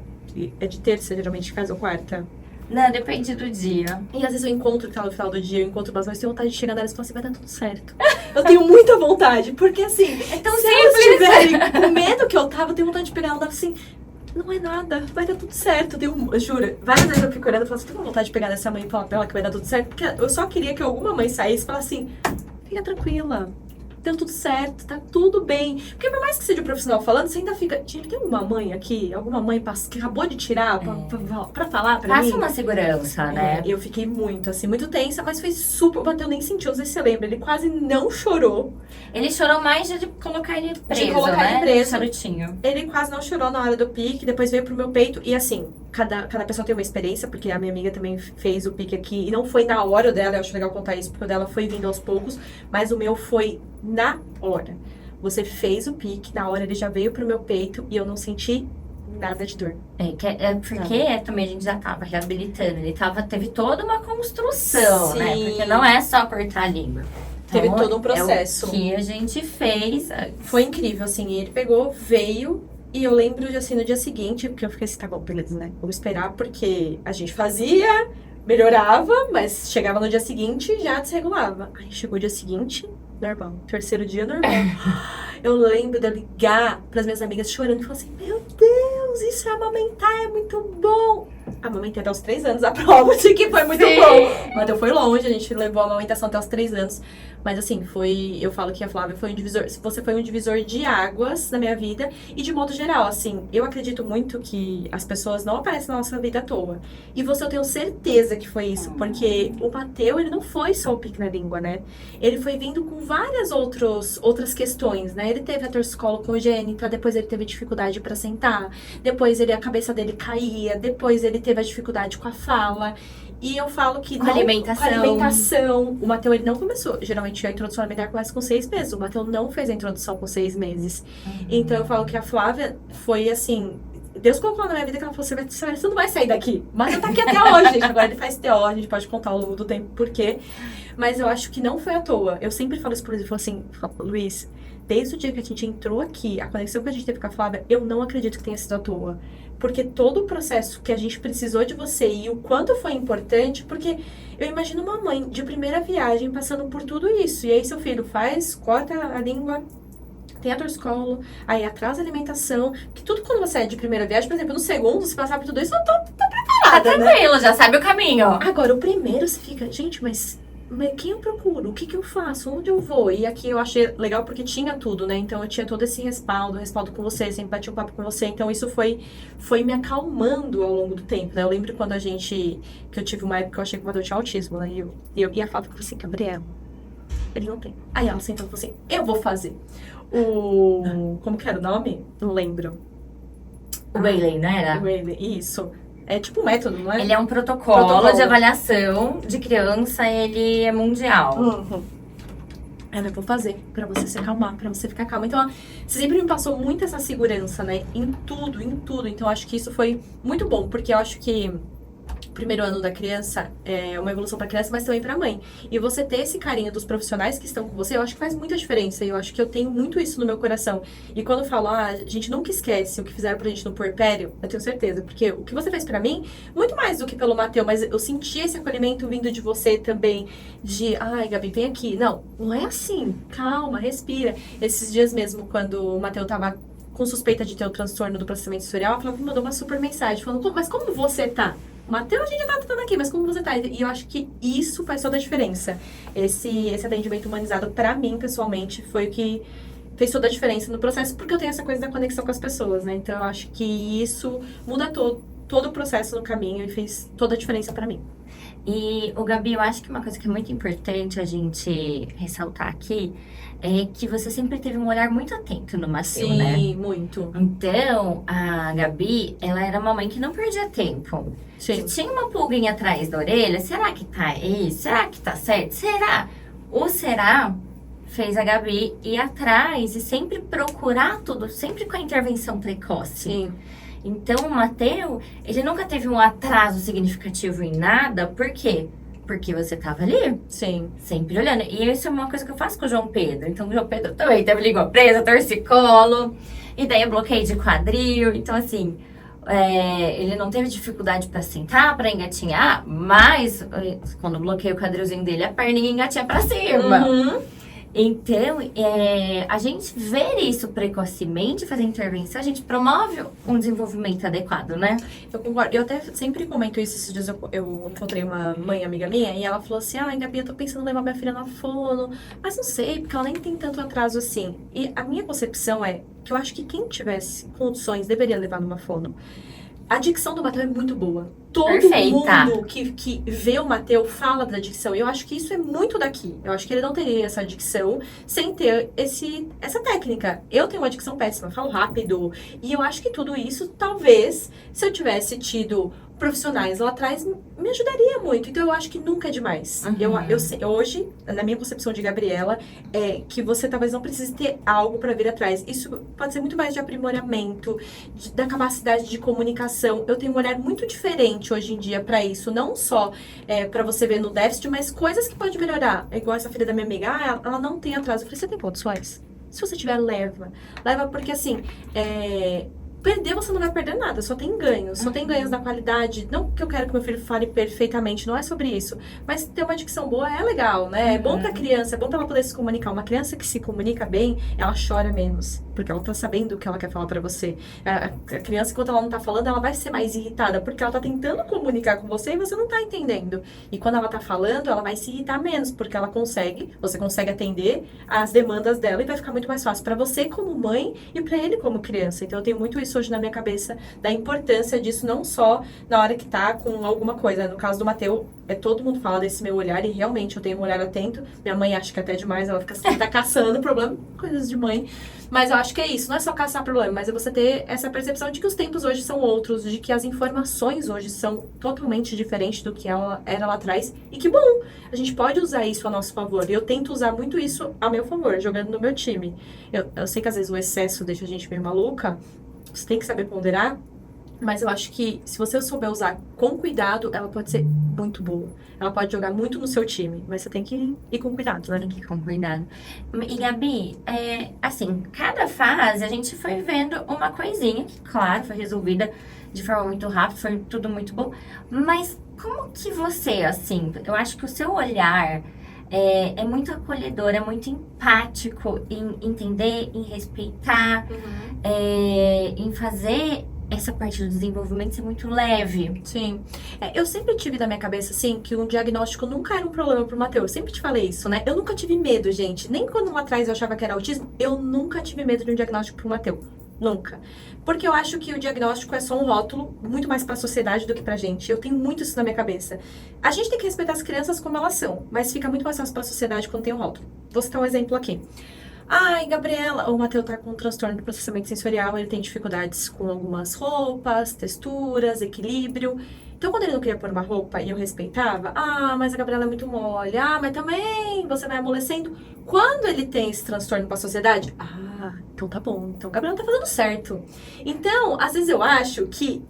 É de terça, geralmente, faz ou quarta. Não, depende do dia. E às vezes eu encontro que tá no final do dia, eu encontro umas, mas tenho vontade de chegar nelas e falar assim, vai dar tudo certo. Eu tenho muita vontade, porque assim, É tão se elas simples. tiverem com medo que eu tava, eu tenho vontade de pegar ela e falar assim, não é nada, vai dar tudo certo. Eu juro, várias vezes eu fico olhando e falo assim, tenho vontade de pegar nessa mãe e falar pra ela que vai dar tudo certo, porque eu só queria que alguma mãe saísse e falasse assim, fica tranquila. Deu tudo certo, tá tudo bem. Porque por mais que seja um profissional falando, você ainda fica... Gente, tem alguma mãe aqui? Alguma mãe que acabou de tirar pra falar pra mim? Passa uma segurança, né? Eu fiquei muito, assim, muito tensa, mas foi super... Eu nem senti, não sei se você lembra. Ele quase não chorou. Ele chorou mais de colocar ele preso, colocar né? ele preso. Charutinho. Ele quase não chorou na hora do pique, depois veio pro meu peito. E assim, cada pessoa tem uma experiência, porque a minha amiga também fez o pique aqui. E não foi na hora dela, eu acho legal contar isso, porque o dela foi vindo aos poucos. Mas o meu foi na hora. Você fez o pique, na hora ele já veio pro meu peito e eu não senti nada de dor. Porque também a gente já tava reabilitando. Ele teve toda uma construção, Sim. né? Porque não é só cortar a língua. Teve todo um processo. É o que a gente fez. Foi incrível, assim. Ele pegou, veio... E eu lembro de, assim, no dia seguinte, porque eu fiquei assim, tá bom, beleza, né? Vamos esperar, porque a gente fazia, melhorava, mas chegava no dia seguinte e já desregulava. Aí chegou o dia seguinte, normal. Terceiro dia, normal. Eu lembro de eu ligar pras minhas amigas chorando e falar assim, meu Deus, isso é amamentar, é muito bom. Amamentei até os 3 anos, a prova de que foi muito Sim. bom. O Matheus foi longe, a gente levou a amamentação até os 3 anos. Mas assim, eu falo que a Flávia foi um divisor, você foi um divisor de águas na minha vida. E de modo geral, assim, eu acredito muito que as pessoas não aparecem na nossa vida à toa. E eu tenho certeza que foi isso, porque o Matheus, ele não foi só o pique na língua, né? Ele foi vindo com várias outras questões, né? Ele teve a torcicolo congênita, depois ele teve dificuldade para sentar, depois a cabeça dele caía, depois ele teve a dificuldade com a fala. E eu falo que Com alimentação. O Matheus, ele não começou. Geralmente a introdução alimentar começa com 6 meses. O Matheus não fez a introdução com 6 meses. Então eu falo que a Flávia foi assim. Deus colocou na minha vida que ela falou: você não vai sair daqui. Mas eu tá aqui até hoje, gente. Agora ele faz TO, a gente pode contar ao longo do tempo por quê. Mas eu acho que não foi à toa. Eu sempre falo isso por ele. Eu falo assim: Luiz, desde o dia que a gente entrou aqui, a conexão que a gente teve com a Flávia, eu não acredito que tenha sido à toa. Porque todo o processo que a gente precisou de você e o quanto foi importante, porque eu imagino uma mãe de primeira viagem passando por tudo isso. E aí seu filho corta a língua, tem a torcicolo, aí atrasa a alimentação, que tudo quando você é de primeira viagem, por exemplo, no segundo, se passar por tudo isso, eu tô Tá preparada, né? tranquilo, já sabe o caminho. Agora, o primeiro você fica, gente, mas quem eu procuro? O que eu faço? Onde eu vou? E aqui eu achei legal porque tinha tudo, né? Então eu tinha todo esse respaldo com você, sempre bati um papo com você. Então isso foi me acalmando ao longo do tempo, né? Eu lembro quando que eu tive uma época que eu achei que eu tinha autismo, né? E a Flávia falou assim: Gabriela, ele não tem. Aí ela sentou e falou assim: eu vou fazer. Como que era o nome? Não lembro. O Bailey, não era? Isso. É tipo um método, não é? Ele é um protocolo de avaliação de criança, ele é mundial. Uhum. Eu vou fazer pra você se acalmar, pra você ficar calma. Então, você sempre me passou muito essa segurança, né? Em tudo. Então, acho que isso foi muito bom, porque eu acho que o primeiro ano da criança é uma evolução pra criança, mas também pra mãe. E você ter esse carinho dos profissionais que estão com você, eu acho que faz muita diferença. E eu acho que eu tenho muito isso no meu coração. E quando eu falo, a gente nunca esquece o que fizeram pra gente no puerpério, eu tenho certeza. Porque o que você fez pra mim, muito mais do que pelo Matheus, mas eu senti esse acolhimento vindo de você também. Ai, Gabi, vem aqui. Não é assim. Calma, respira. Esses dias mesmo, quando o Matheus tava com suspeita de ter o transtorno do processamento sensorial, a Flávia me mandou uma super mensagem falando: mas como você tá? Matheus, a gente já tá tratando aqui, mas como você tá? E eu acho que isso faz toda a diferença. Esse atendimento humanizado, pra mim, pessoalmente, foi o que fez toda a diferença no processo, porque eu tenho essa coisa da conexão com as pessoas, né? Então, eu acho que isso muda todo o processo no caminho e fez toda a diferença pra mim. E, Gabi, eu acho que uma coisa que é muito importante a gente ressaltar aqui é que você sempre teve um olhar muito atento no Matheus, né? Sim, muito. Então, a Gabi, ela era uma mãe que não perdia tempo. Sim. Se tinha uma pulguinha atrás da orelha, será que tá isso? Será que tá certo? Será? O será fez a Gabi ir atrás e sempre procurar tudo, sempre com a intervenção precoce. Sim. Então, o Matheus, ele nunca teve um atraso significativo em nada. Por quê? Porque você tava ali. Sim. Sempre olhando. E isso é uma coisa que eu faço com o João Pedro. Então, o João Pedro também teve língua presa, torcicolo. E daí, eu bloqueio de quadril. Então, assim, ele não teve dificuldade pra sentar, pra engatinhar. Mas, quando eu bloqueei o quadrilzinho dele, a perninha engatinha pra cima. Uhum. Então, a gente ver isso precocemente, fazer intervenção, a gente promove um desenvolvimento adequado, né? Eu concordo. Eu até sempre comento isso. Esses dias eu encontrei uma mãe amiga minha e ela falou assim: Gabi, eu tô pensando em levar minha filha na fono, mas não sei, porque ela nem tem tanto atraso assim. E a minha concepção é que eu acho que quem tivesse condições deveria levar numa fono. A dicção do Matheus é muito boa. Todo Perfeita. mundo que vê o Matheus fala da dicção. E eu acho que isso é muito daqui. Eu acho que ele não teria essa dicção sem ter essa técnica. Eu tenho uma dicção péssima, falo rápido. E eu acho que tudo isso, talvez, se eu tivesse tido profissionais lá atrás, me ajudaria muito. Então, eu acho que nunca é demais. Uhum. Hoje, na minha concepção de Gabriela, é que você talvez não precise ter algo para vir atrás. Isso pode ser muito mais de aprimoramento, da capacidade de comunicação. Eu tenho um olhar muito diferente hoje em dia para isso. Não só para você ver no déficit, mas coisas que pode melhorar. É igual essa filha da minha amiga, ela não tem atraso. Eu falei: você tem condições? Se você tiver, leva. Leva porque, assim, perder, você não vai perder nada, só tem ganhos. Só tem ganhos na qualidade. Não que eu quero que meu filho fale perfeitamente, não é sobre isso. Mas ter uma dicção boa é legal, né? É bom pra criança, é bom pra ela poder se comunicar. Uma criança que se comunica bem, ela chora menos. porque ela tá sabendo o que ela quer falar pra você. A criança, enquanto ela não tá falando, ela vai ser mais irritada, porque ela tá tentando comunicar com você e você não tá entendendo. E quando ela tá falando, ela vai se irritar menos, porque você consegue atender as demandas dela e vai ficar muito mais fácil pra você como mãe e pra ele como criança. Então eu tenho muito isso hoje na minha cabeça, da importância disso, não só na hora que tá com alguma coisa. No caso do Mateus, todo mundo fala desse meu olhar, e realmente eu tenho um olhar atento. Minha mãe acha que é até demais, ela fica tá caçando problema, coisas de mãe. Mas eu acho que é isso, não é só caçar problema, mas é você ter essa percepção de que os tempos hoje são outros, de que as informações hoje são totalmente diferentes do que ela era lá atrás. E que bom, a gente pode usar isso a nosso favor. E eu tento usar muito isso a meu favor, jogando no meu time. Eu sei que às vezes o excesso deixa a gente meio maluca, você tem que saber ponderar, mas eu acho que se você souber usar com cuidado, ela pode ser muito boa. Ela pode jogar muito no seu time, mas você tem que ir com cuidado, né? Tem que ir com cuidado. E Gabi, assim, cada fase a gente foi vendo uma coisinha que, claro, foi resolvida de forma muito rápida, foi tudo muito bom. Mas como que você, assim, eu acho que o seu olhar é muito acolhedor, é muito empático em entender, em respeitar, em fazer essa parte do desenvolvimento ser muito leve. Sim. Eu sempre tive na minha cabeça, assim, que um diagnóstico nunca era um problema pro Mateus. Eu sempre te falei isso, né? Eu nunca tive medo, gente. Nem quando lá atrás eu achava que era autismo, eu nunca tive medo de um diagnóstico pro Mateus. Nunca. Porque eu acho que o diagnóstico é só um rótulo, muito mais pra sociedade do que pra gente. Eu tenho muito isso na minha cabeça. A gente tem que respeitar as crianças como elas são, mas fica muito mais fácil pra sociedade quando tem um rótulo. Vou citar um exemplo aqui. Ai, Gabriela, o Mateus tá com um transtorno de processamento sensorial, ele tem dificuldades com algumas roupas, texturas, equilíbrio. Então, quando ele não queria pôr uma roupa e eu respeitava, mas a Gabriela é muito mole, mas também você vai amolecendo. Quando ele tem esse transtorno pra sociedade, então tá bom, então a Gabriela tá fazendo certo. Então, às vezes eu acho que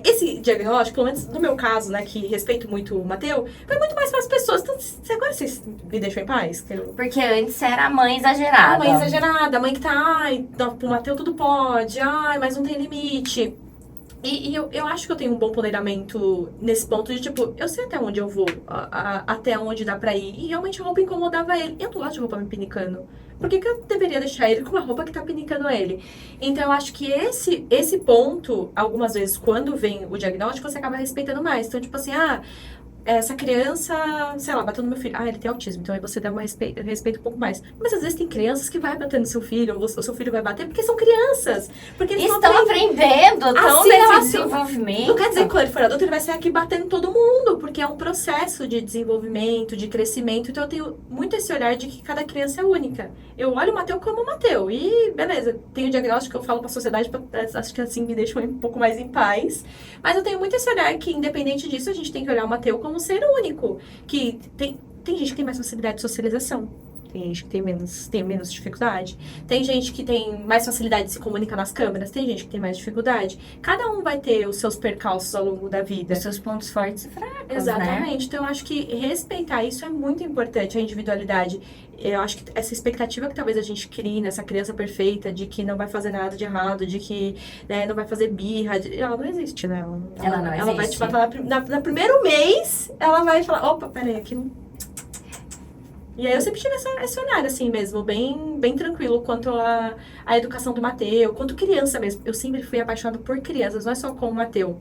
esse diagnóstico, pelo menos no meu caso, né, que respeito muito o Mateus, foi muito mais para as pessoas. Então, agora vocês me deixam em paz? Porque antes era a mãe exagerada. A mãe exagerada, a mãe que tá, pro Mateus tudo pode, mas não tem limite. E eu acho que eu tenho um bom ponderamento nesse ponto de, tipo, eu sei até onde eu vou, até onde dá pra ir. E realmente a roupa incomodava ele. Eu não gosto de roupa me pinicando. Por que eu deveria deixar ele com uma roupa que tá pinicando ele? Então, eu acho que esse ponto, algumas vezes, quando vem o diagnóstico, você acaba respeitando mais. Então, tipo assim, essa criança, sei lá, bateu no meu filho. Ele tem autismo, então aí você dá um respeito um pouco mais. Mas às vezes tem crianças que vai bater no seu filho, ou o seu filho vai bater, porque são crianças. Porque eles estão aprendendo, estão nesse desenvolvimento. Não quer dizer que quando ele for adulto, ele vai ser aqui batendo todo mundo, porque é um processo de desenvolvimento, de crescimento. Então eu tenho muito esse olhar de que cada criança é única. Eu olho o Mateus como o Mateus. E beleza, tenho o diagnóstico que eu falo pra sociedade, acho que assim me deixa um pouco mais em paz. Mas eu tenho muito esse olhar que, independente disso, a gente tem que olhar o Mateus como um ser único. Que tem gente que tem mais facilidade de socialização. Tem gente que tem menos dificuldade. Tem gente que tem mais facilidade de se comunicar nas câmeras. Tem gente que tem mais dificuldade. Cada um vai ter os seus percalços ao longo da vida. Os seus pontos fortes e fracos, Exatamente. né? Então, eu acho que respeitar isso é muito importante, a individualidade. Eu acho que essa expectativa que talvez a gente crie nessa criança perfeita, de que não vai fazer nada de errado, de que não vai fazer birra, ela não existe, né? Ela não existe. Ela vai te matar no primeiro mês, ela vai falar, opa, peraí, aqui não... E aí eu sempre tive esse olhar, assim mesmo, bem tranquilo quanto a educação do Mateus, quanto criança mesmo. Eu sempre fui apaixonada por crianças, não é só com o Mateus.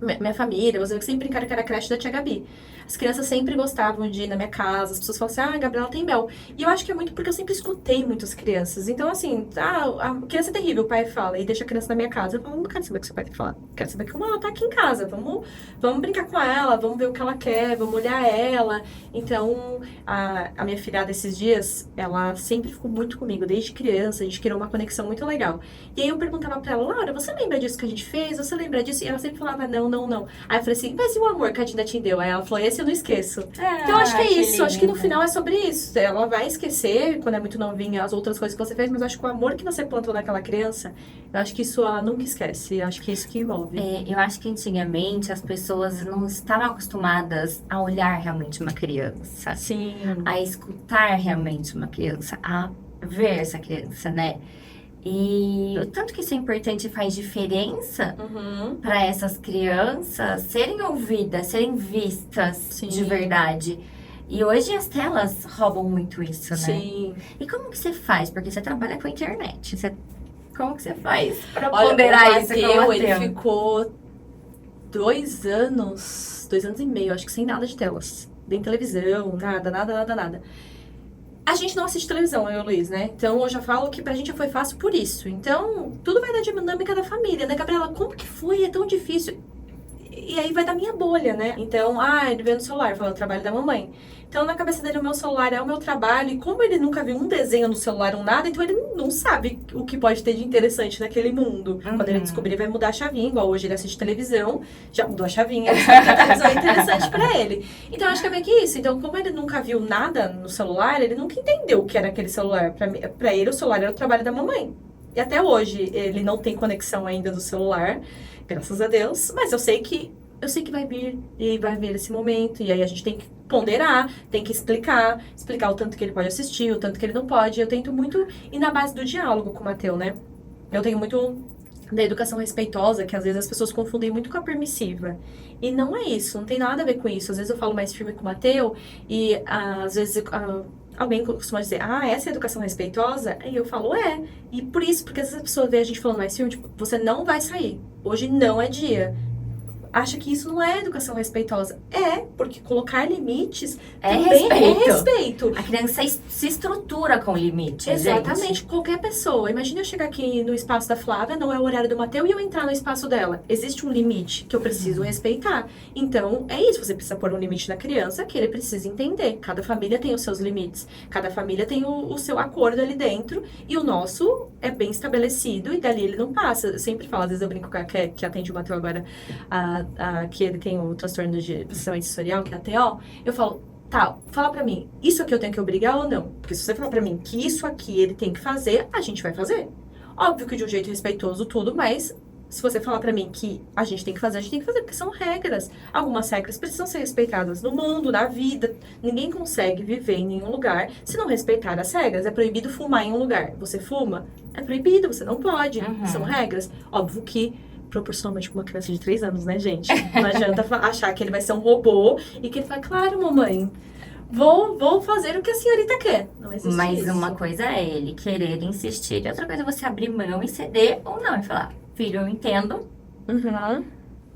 Minha família, eu sempre brincaram que era a creche da tia Gabi. As crianças sempre gostavam de ir na minha casa, as pessoas falavam assim, Gabriela tem mel. E eu acho que é muito porque eu sempre escutei muitas crianças. Então, assim, a criança é terrível, o pai fala, e deixa a criança na minha casa. Eu falo, não quero saber o que seu pai tem que falar. Quero saber como ela tá aqui em casa. Vamos brincar com ela, vamos ver o que ela quer, vamos olhar ela. Então, a minha filhada esses dias, ela sempre ficou muito comigo, desde criança, a gente criou uma conexão muito legal. E aí eu perguntava pra ela, Laura, você lembra disso que a gente fez? Você lembra disso? E ela sempre falava, não. Aí eu falei assim, mas e o amor que a Dinda te deu? Aí ela falou, esse eu não esqueço. Então acho que é isso, lindo. Acho que no final é sobre isso. Ela vai esquecer, quando é muito novinha, as outras coisas que você fez, mas acho que o amor que você plantou naquela criança, eu acho que isso ela nunca esquece. Eu acho que é isso que envolve. Eu acho que antigamente as pessoas não estavam acostumadas a olhar realmente uma criança. Sim. A escutar realmente uma criança, a ver essa criança, né? E o tanto que isso é importante e faz diferença para essas crianças serem ouvidas, serem vistas de verdade. E hoje as telas roubam muito isso, né? Sim. E como que você faz? Porque você trabalha com a internet. Como que você faz pra Olha, ponderar o isso com o Mateu, ele Mateu? ficou 2 anos e meio, acho que sem nada de telas. Nem televisão, nada. A gente não assiste televisão, eu e o Luiz, né? Então, eu já falo que pra gente já foi fácil por isso. Então, tudo vai da dinâmica da família, né, Gabriela? Como que foi? É tão difícil. E aí vai da minha bolha, né? Então, ele vê no celular, falando trabalho da mamãe. Então, na cabeça dele, o meu celular é o meu trabalho. E como ele nunca viu um desenho no celular ou nada, então ele não sabe o que pode ter de interessante naquele mundo. Quando ele descobrir, vai mudar a chavinha. Igual hoje ele assiste televisão, já mudou a chavinha, ele sabe que a televisão é interessante pra ele. Então, acho que é meio que isso. Então, como ele nunca viu nada no celular, ele nunca entendeu o que era aquele celular. Pra ele, o celular era o trabalho da mamãe. E até hoje, ele não tem conexão ainda do celular, graças a Deus. Mas eu sei que vai vir e vai vir esse momento. E aí a gente tem que ponderar, tem que explicar o tanto que ele pode assistir, o tanto que ele não pode. Eu tento muito ir na base do diálogo com o Mateu, né? Eu tenho muito da educação respeitosa, que às vezes as pessoas confundem muito com a permissiva. E não é isso, não tem nada a ver com isso. Às vezes eu falo mais firme com o Mateu e às vezes alguém costuma dizer, essa é a educação respeitosa? Aí eu falo, E por isso, porque às vezes a pessoa vê a gente falando mais firme, tipo, você não vai sair. Hoje não é dia. Acha que isso não é educação respeitosa. Porque colocar limites também é respeito. A criança se estrutura com limites, Exatamente, gente. Qualquer pessoa. Imagina eu chegar aqui no espaço da Flávia, não é o horário do Mateu, e eu entrar no espaço dela. Existe um limite que eu preciso respeitar. Então, é isso. Você precisa pôr um limite na criança que ele precisa entender. Cada família tem os seus limites. Cada família tem o seu acordo ali dentro. E o nosso é bem estabelecido e dali ele não passa. Eu sempre falo, às vezes eu brinco com a que atende o Mateu agora, que ele tem o transtorno de processamento sensorial, que é a TO, eu falo, fala pra mim, isso aqui eu tenho que obrigar ou não? Porque se você falar pra mim que isso aqui ele tem que fazer, a gente vai fazer. Óbvio que de um jeito respeitoso tudo, mas se você falar pra mim que a gente tem que fazer, a gente tem que fazer, porque são regras. Algumas regras precisam ser respeitadas no mundo, na vida. Ninguém consegue viver em nenhum lugar se não respeitar as regras. É proibido fumar em um lugar. Você fuma? É proibido, você não pode. São regras. Óbvio que proporcionalmente com uma criança de 3 anos, né, gente? Não adianta achar que ele vai ser um robô e que ele fala, claro, mamãe, vou fazer o que a senhorita quer. Não existe Mas isso. uma coisa é ele querer insistir, e outra coisa é você abrir mão e ceder ou não. E falar, filho, eu entendo,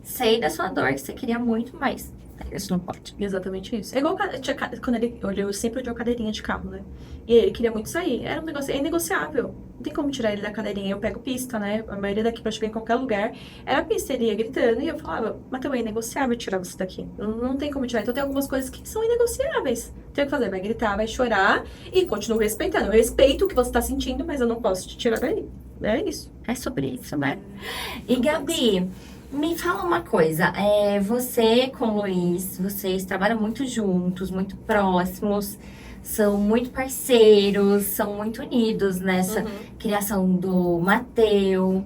sei da sua dor, que você queria muito, mas isso não pode. Exatamente isso. É igual quando eu sempre odiou cadeirinha de carro, né? E ele queria muito sair. Era um negócio inegociável. Não tem como tirar ele da cadeirinha. Eu pego pista, né? A maioria daqui pra chegar em qualquer lugar era pista. Ele ia gritando e eu falava, mas também é inegociável tirar você daqui. Não tem como tirar. Então tem algumas coisas que são inegociáveis. Tem o que fazer. Vai gritar, vai chorar e continuo respeitando. Eu respeito o que você tá sentindo, mas eu não posso te tirar daí. É isso. É sobre isso, né? E Gabi, me fala uma coisa, você com o Luiz, vocês trabalham muito juntos, muito próximos, são muito parceiros, são muito unidos nessa criação do Mateu.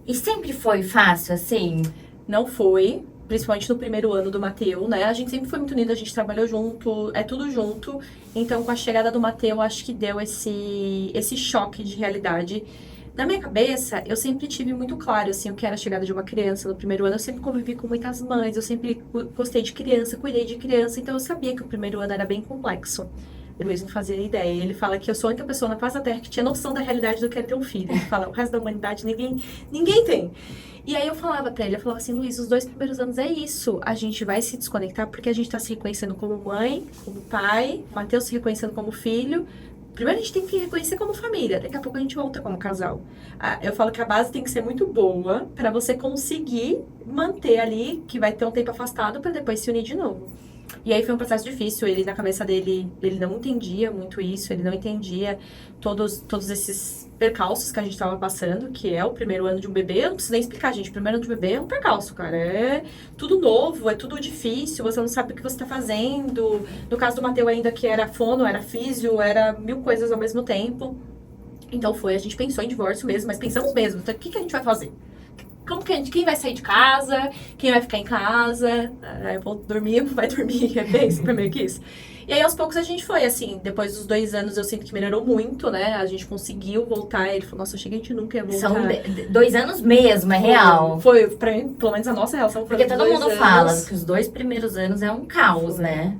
E sempre foi fácil, assim? Não foi, principalmente no primeiro ano do Mateu, né? A gente sempre foi muito unido, a gente trabalhou junto, é tudo junto. Então, com a chegada do Mateu, acho que deu esse choque de realidade. Na minha cabeça, eu sempre tive muito claro, assim, o que era a chegada de uma criança no primeiro ano. Eu sempre convivi com muitas mães, eu sempre gostei de criança, cuidei de criança. Então, eu sabia que o primeiro ano era bem complexo. Eu mesmo não fazia ideia. Ele fala que eu sou a única pessoa na face da Terra que tinha noção da realidade do que era ter um filho. Ele fala, o resto da humanidade ninguém tem. E aí eu falava pra ele, eu falava assim, Luiz, os 2 primeiros anos é isso. A gente vai se desconectar porque a gente tá se reconhecendo como mãe, como pai, o Matheus se reconhecendo como filho. Primeiro a gente tem que reconhecer como família, daqui a pouco a gente volta como casal. Eu falo que a base tem que ser muito boa pra você conseguir manter ali, que vai ter um tempo afastado pra depois se unir de novo. E aí foi um processo difícil, ele na cabeça dele, ele não entendia muito isso, ele não entendia todos esses percalços que a gente tava passando, que é o primeiro ano de um bebê. Eu não preciso nem explicar, gente, o primeiro ano de um bebê é um percalço, cara, é tudo novo, é tudo difícil, você não sabe o que você tá fazendo. No caso do Mateu ainda, que era fono, era físio, era 1000 coisas ao mesmo tempo. Então a gente pensou em divórcio mesmo, mas pensamos mesmo, então o que a gente vai fazer? Quem vai sair de casa? Quem vai ficar em casa? Eu vou dormir, vai dormir, é bem isso, primeiro que isso. E aí, aos poucos, a gente foi, assim, depois dos 2 anos, eu sinto que melhorou muito, né? A gente conseguiu voltar, ele falou, nossa, eu achei que a gente nunca ia voltar. São 2 anos mesmo, é real. Foi, pra mim, pelo menos a nossa relação foi. Porque todo mundo fala que os 2 primeiros anos é um caos, né?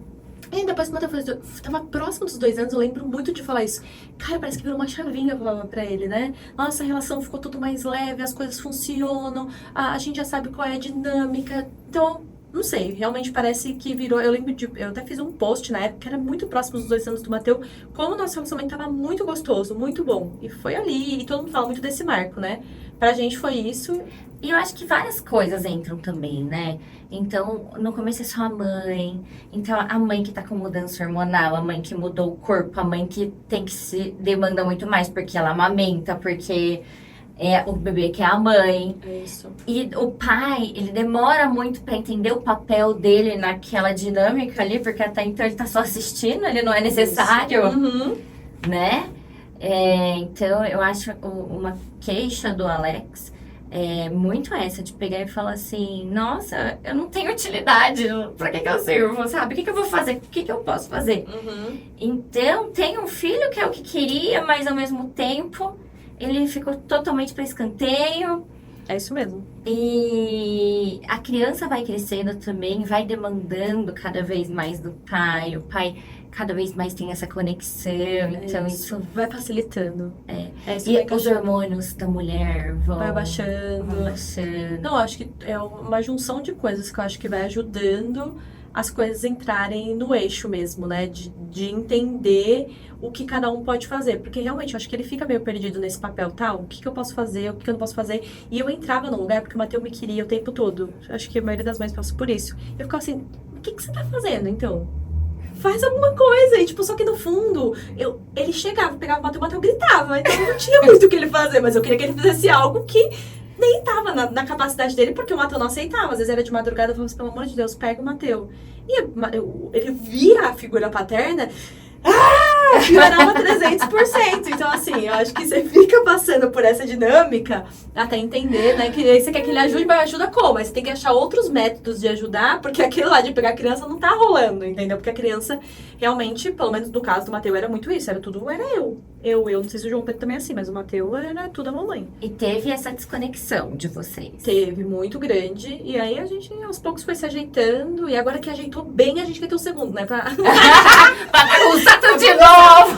E depois que o Matheus tava próximo dos 2 anos, eu lembro muito de falar isso. Cara, parece que virou uma chavinha, eu falava pra ele, né? Nossa, a relação ficou tudo mais leve, as coisas funcionam, a gente já sabe qual é a dinâmica. Então, não sei, realmente parece que virou. Eu lembro eu até fiz um post na época que era muito próximo dos 2 anos do Matheus, como o nosso relacionamento tava muito gostoso, muito bom. E foi ali, e todo mundo fala muito desse marco, né? Pra gente foi isso. E eu acho que várias coisas entram também, né? Então, no começo é só a mãe. Então, a mãe que tá com mudança hormonal, a mãe que mudou o corpo, a mãe que tem que se demanda muito mais porque ela amamenta, porque é o bebê que é a mãe. É isso. E o pai, ele demora muito pra entender o papel dele naquela dinâmica ali, porque até então ele tá só assistindo, ele não é necessário, Uhum. né? Então, eu acho uma queixa do Alex é muito essa, de pegar e falar assim, nossa, eu não tenho utilidade, pra que eu sirvo, sabe? O que eu vou fazer? O que eu posso fazer? Uhum. Então, tem um filho que é o que queria, mas ao mesmo tempo, ele ficou totalmente para escanteio. É isso mesmo. E a criança vai crescendo também, vai demandando cada vez mais do pai. O pai cada vez mais tem essa conexão. Então, isso vai facilitando. Isso e vai os hormônios da mulher vão vai baixando. Não, eu acho que é uma junção de coisas que eu acho que vai ajudando as coisas entrarem no eixo mesmo, né? De entender o que cada um pode fazer. Porque realmente eu acho que ele fica meio perdido nesse papel, tá? O que eu posso fazer, o que eu não posso fazer. E eu entrava num lugar porque o Matheus me queria o tempo todo. Acho que a maioria das mães passa por isso. Eu ficava assim, o que você tá fazendo, então? Faz alguma coisa. E, tipo, só que no fundo, ele chegava, pegava o Matheus gritava. Então não tinha muito o que ele fazer. Mas eu queria que ele fizesse algo que nem tava na capacidade dele, porque o Matheus não aceitava. Às vezes era de madrugada, eu falava assim, pelo amor de Deus, pega o Matheus. E ele vira a figura paterna, piorava 300%. Então, assim, eu acho que você fica passando por essa dinâmica até entender, né? Que aí você quer que ele ajude, mas ajuda como? Mas você tem que achar outros métodos de ajudar, porque aquele lá de pegar a criança não tá rolando, entendeu? Porque a criança, realmente, pelo menos no caso do Matheus, era muito isso. Era eu. Eu não sei se o João Pedro também é assim, mas o Matheus era tudo a mamãe. E teve essa desconexão de vocês. Teve, muito grande. E aí a gente, aos poucos, foi se ajeitando. E agora que ajeitou bem, a gente quer ter o segundo, né? Pra bagunçar tudo de novo!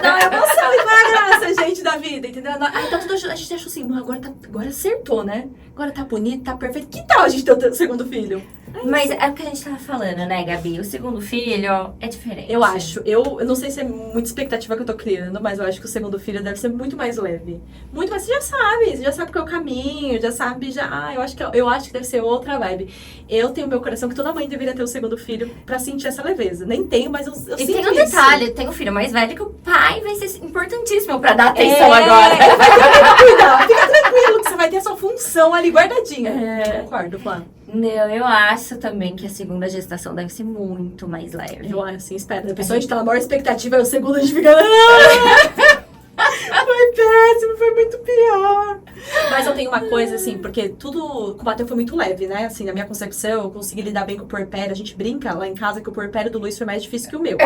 Dar emoção e dar graça, gente, da vida, entendeu? Aí tá tudo, a gente achou assim, agora acertou, né? Agora tá bonito, tá perfeito. Que tal a gente ter o segundo filho? Mas é o que a gente tava falando, né, Gabi? O segundo filho é diferente. Eu acho. Eu não sei se é muita expectativa que eu tô criando, mas eu acho que o segundo filho deve ser muito mais leve. Muito mais, você já sabe qual é o caminho, já sabe, eu acho que deve ser outra vibe. Eu tenho meu coração que toda mãe deveria ter o segundo filho pra sentir essa leveza. Nem tenho, mas eu sinto isso. E tem um detalhe, tem um filho mais velho que o pai vai ser importantíssimo pra dar atenção agora. Fica tranquilo que você vai ter a sua função ali guardadinha. Concordo, Flá. Não, eu acho também que a segunda gestação deve ser muito mais leve. Eu assim, espero. A pessoa a gente tá na maior expectativa, aí o segundo a gente fica... Foi péssimo, foi muito pior. Mas eu tenho uma coisa, assim, porque tudo com o Matheus foi muito leve, né? Assim, na minha concepção, eu consegui lidar bem com o puerpério. A gente brinca lá em casa que o puerpério do Luiz foi mais difícil que o meu.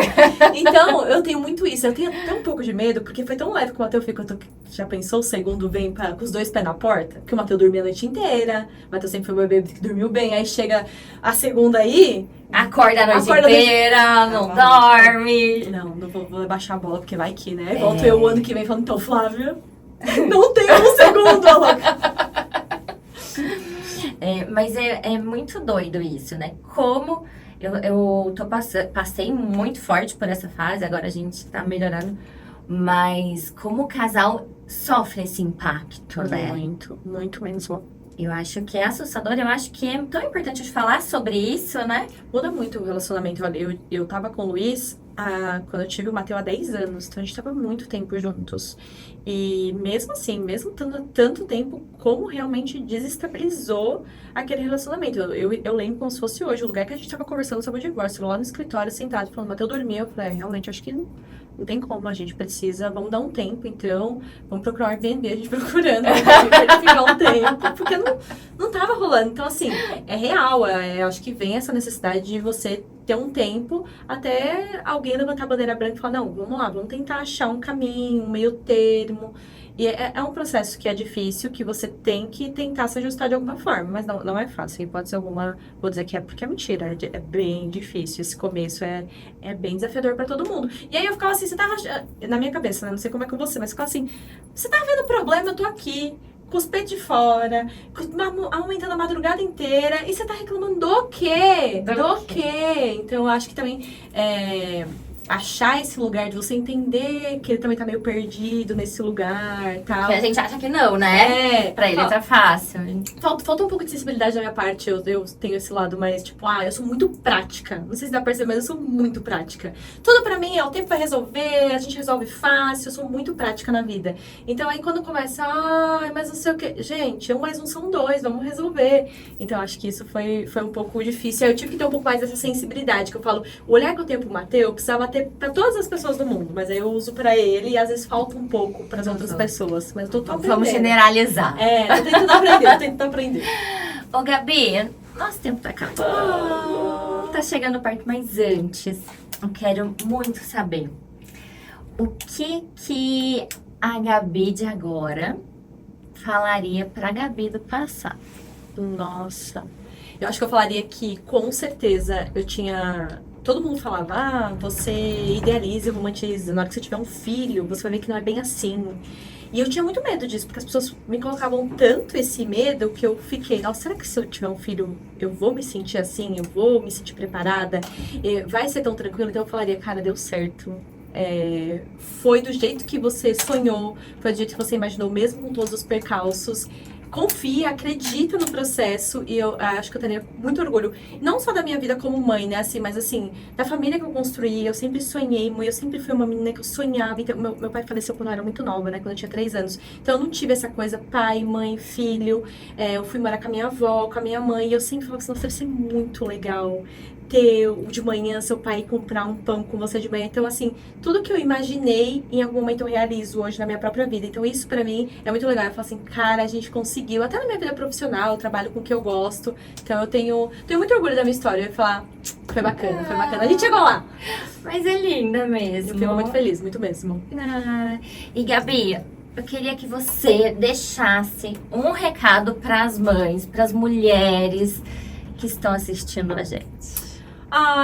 Então, eu tenho muito isso. Eu tenho até um pouco de medo, porque foi tão leve que o Matheus ficou... Já pensou, o segundo vem com os 2 pés na porta? Porque o Matheus dormia a noite inteira. O Matheus sempre foi o bebê que dormiu bem. Aí chega a segunda aí... Acorda a noite inteira, não dorme. Não vou baixar a bola, porque vai que, né? Volto eu o ano que vem falando, então, Flávia, não tem um segundo, louca. Mas é muito doido isso, né? Como eu passei muito forte por essa fase, agora a gente tá melhorando. Mas como o casal sofre esse impacto, né? Muito, muito mesmo. Eu acho que é assustador, eu acho que é tão importante de falar sobre isso, né? Muda muito o relacionamento. Olha, eu tava com o Luiz quando eu tive o Matheus há 10 anos, então a gente tava muito tempo juntos. E mesmo assim, mesmo tendo tanto tempo, como realmente desestabilizou aquele relacionamento. Eu lembro como se fosse hoje, o lugar que a gente tava conversando sobre o divórcio, lá no escritório, sentado, falando, Matheus dormia. Eu falei, realmente, acho que não tem como, a gente precisa, vamos dar um tempo, então, vamos procurar um Airbnb, a gente procurando, ficar um tempo, porque não tava rolando. Então, assim, é real, eu acho que vem essa necessidade de você ter um tempo até alguém levantar a bandeira branca e falar, não, vamos lá, vamos tentar achar um caminho, um meio termo. E é um processo que é difícil, que você tem que tentar se ajustar de alguma forma, mas não é fácil. E pode ser alguma, vou dizer que é porque é mentira, é bem difícil. Esse começo é bem desafiador pra todo mundo. E aí eu ficava assim, você tá na minha cabeça, né? Não sei como é com você, mas ficava assim, você tá vendo problema, eu tô aqui, com os peitos de fora, aumentando a madrugada inteira, e você tá reclamando do quê? Do quê? Então eu acho que também achar esse lugar, de você entender que ele também tá meio perdido nesse lugar e tal. Que a gente acha que não, né? Pra ele tá fácil. Falta um pouco de sensibilidade da minha parte, eu tenho esse lado mais, tipo, eu sou muito prática. Não sei se dá pra perceber, mas eu sou muito prática. Tudo pra mim o tempo vai resolver, a gente resolve fácil, eu sou muito prática na vida. Então aí quando começa, mas não sei o que. Gente, 1 mais 1 são 2, vamos resolver. Então acho que isso foi um pouco difícil. Aí eu tive que ter um pouco mais dessa sensibilidade, que eu falo, o olhar que eu tenho pro Matheus, eu precisava ter pra todas as pessoas do mundo, mas aí eu uso pra ele e às vezes falta um pouco pras outras pessoas. Mas eu tô aprendendo. Vamos generalizar. Tô tentando aprender. Ô, Gabi, nosso tempo tá acabando. Tá chegando perto, mas antes, eu quero muito saber o que a Gabi de agora falaria pra Gabi do passado. Nossa, eu acho que eu falaria que com certeza eu tinha... Todo mundo falava, você idealiza e romantiza. Na hora que você tiver um filho, você vai ver que não é bem assim. E eu tinha muito medo disso, porque as pessoas me colocavam tanto esse medo que eu fiquei, nossa, será que se eu tiver um filho, eu vou me sentir assim? Eu vou me sentir preparada? Vai ser tão tranquilo? Então eu falaria, cara, deu certo. Foi do jeito que você sonhou, foi do jeito que você imaginou, mesmo com todos os percalços. Confia, acredita no processo e eu acho que eu teria muito orgulho, não só da minha vida como mãe, né, assim, mas assim, da família que eu construí. Eu sempre sonhei, eu sempre fui uma menina que eu sonhava. Então, meu pai faleceu quando eu era muito nova, né, quando eu tinha 3 anos. Então eu não tive essa coisa pai, mãe, filho. Eu fui morar com a minha avó, com a minha mãe, e eu sempre falava assim, nossa, deve ser muito legal ter de manhã seu pai comprar um pão com você de manhã. Então, assim, tudo que eu imaginei, em algum momento eu realizo hoje na minha própria vida. Então, isso pra mim é muito legal. Eu falo assim, cara, a gente conseguiu. Até na minha vida profissional, eu trabalho com o que eu gosto. Então, eu tenho muito orgulho da minha história. Eu ia falar, foi bacana. A gente chegou lá. Mas é linda mesmo. Eu fico muito feliz, muito mesmo. E, Gabi, eu queria que você deixasse um recado pras mães, pras mulheres que estão assistindo a gente.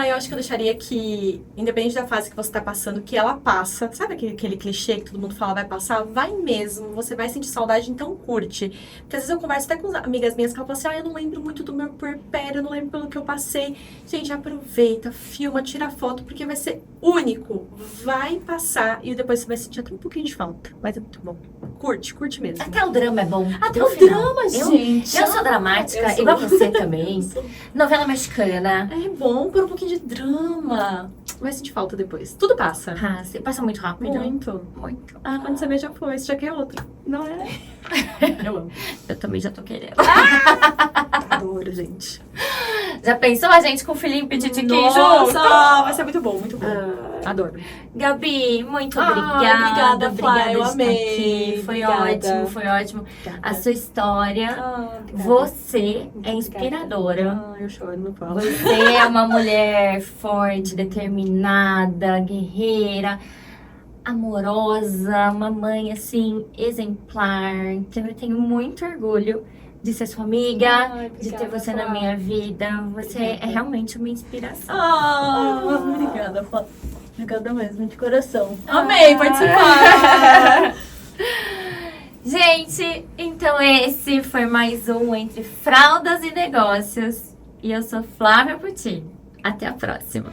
Eu acho que eu deixaria que, independente da fase que você tá passando, que ela passa. Sabe aquele clichê que todo mundo fala vai passar? Vai mesmo, você vai sentir saudade, então curte. Porque às vezes eu converso até com amigas minhas que falam assim, eu não lembro muito do meu puerpério, eu não lembro pelo que eu passei. Gente, aproveita, filma, tira foto, porque vai ser único. Vai passar e depois você vai sentir até um pouquinho de falta. Mas é muito bom. Curte mesmo. Até o drama é bom. Até o drama, gente. Eu sou dramática, igual você também. Novela mexicana. É bom por um pouquinho de drama. Vai sentir falta depois. Tudo passa. Passa muito rápido. Muito. Quando você vê, já foi. Você já quer outro. Não é? Eu amo. Eu também já tô querendo. Adoro, gente. Já pensou a gente com o filhinho Titiquinho junto? Nossa, vai ser muito bom, muito bom. Adoro. Gabi, muito obrigada. Flá, eu amei. Aqui. Foi ótimo. Obrigada. A sua história, você é inspiradora. Eu choro, não falo. Você é uma mulher forte, determinada, guerreira, amorosa, uma mãe, assim, exemplar. Então eu tenho muito orgulho de ser sua amiga, de ter você na minha vida. Você é realmente uma inspiração. Obrigada, Flá. Obrigada mesmo, de coração. Amei participar! Gente, então esse foi mais um Entre Fraldas e Negócios. E eu sou Flávia Putin. Até a próxima.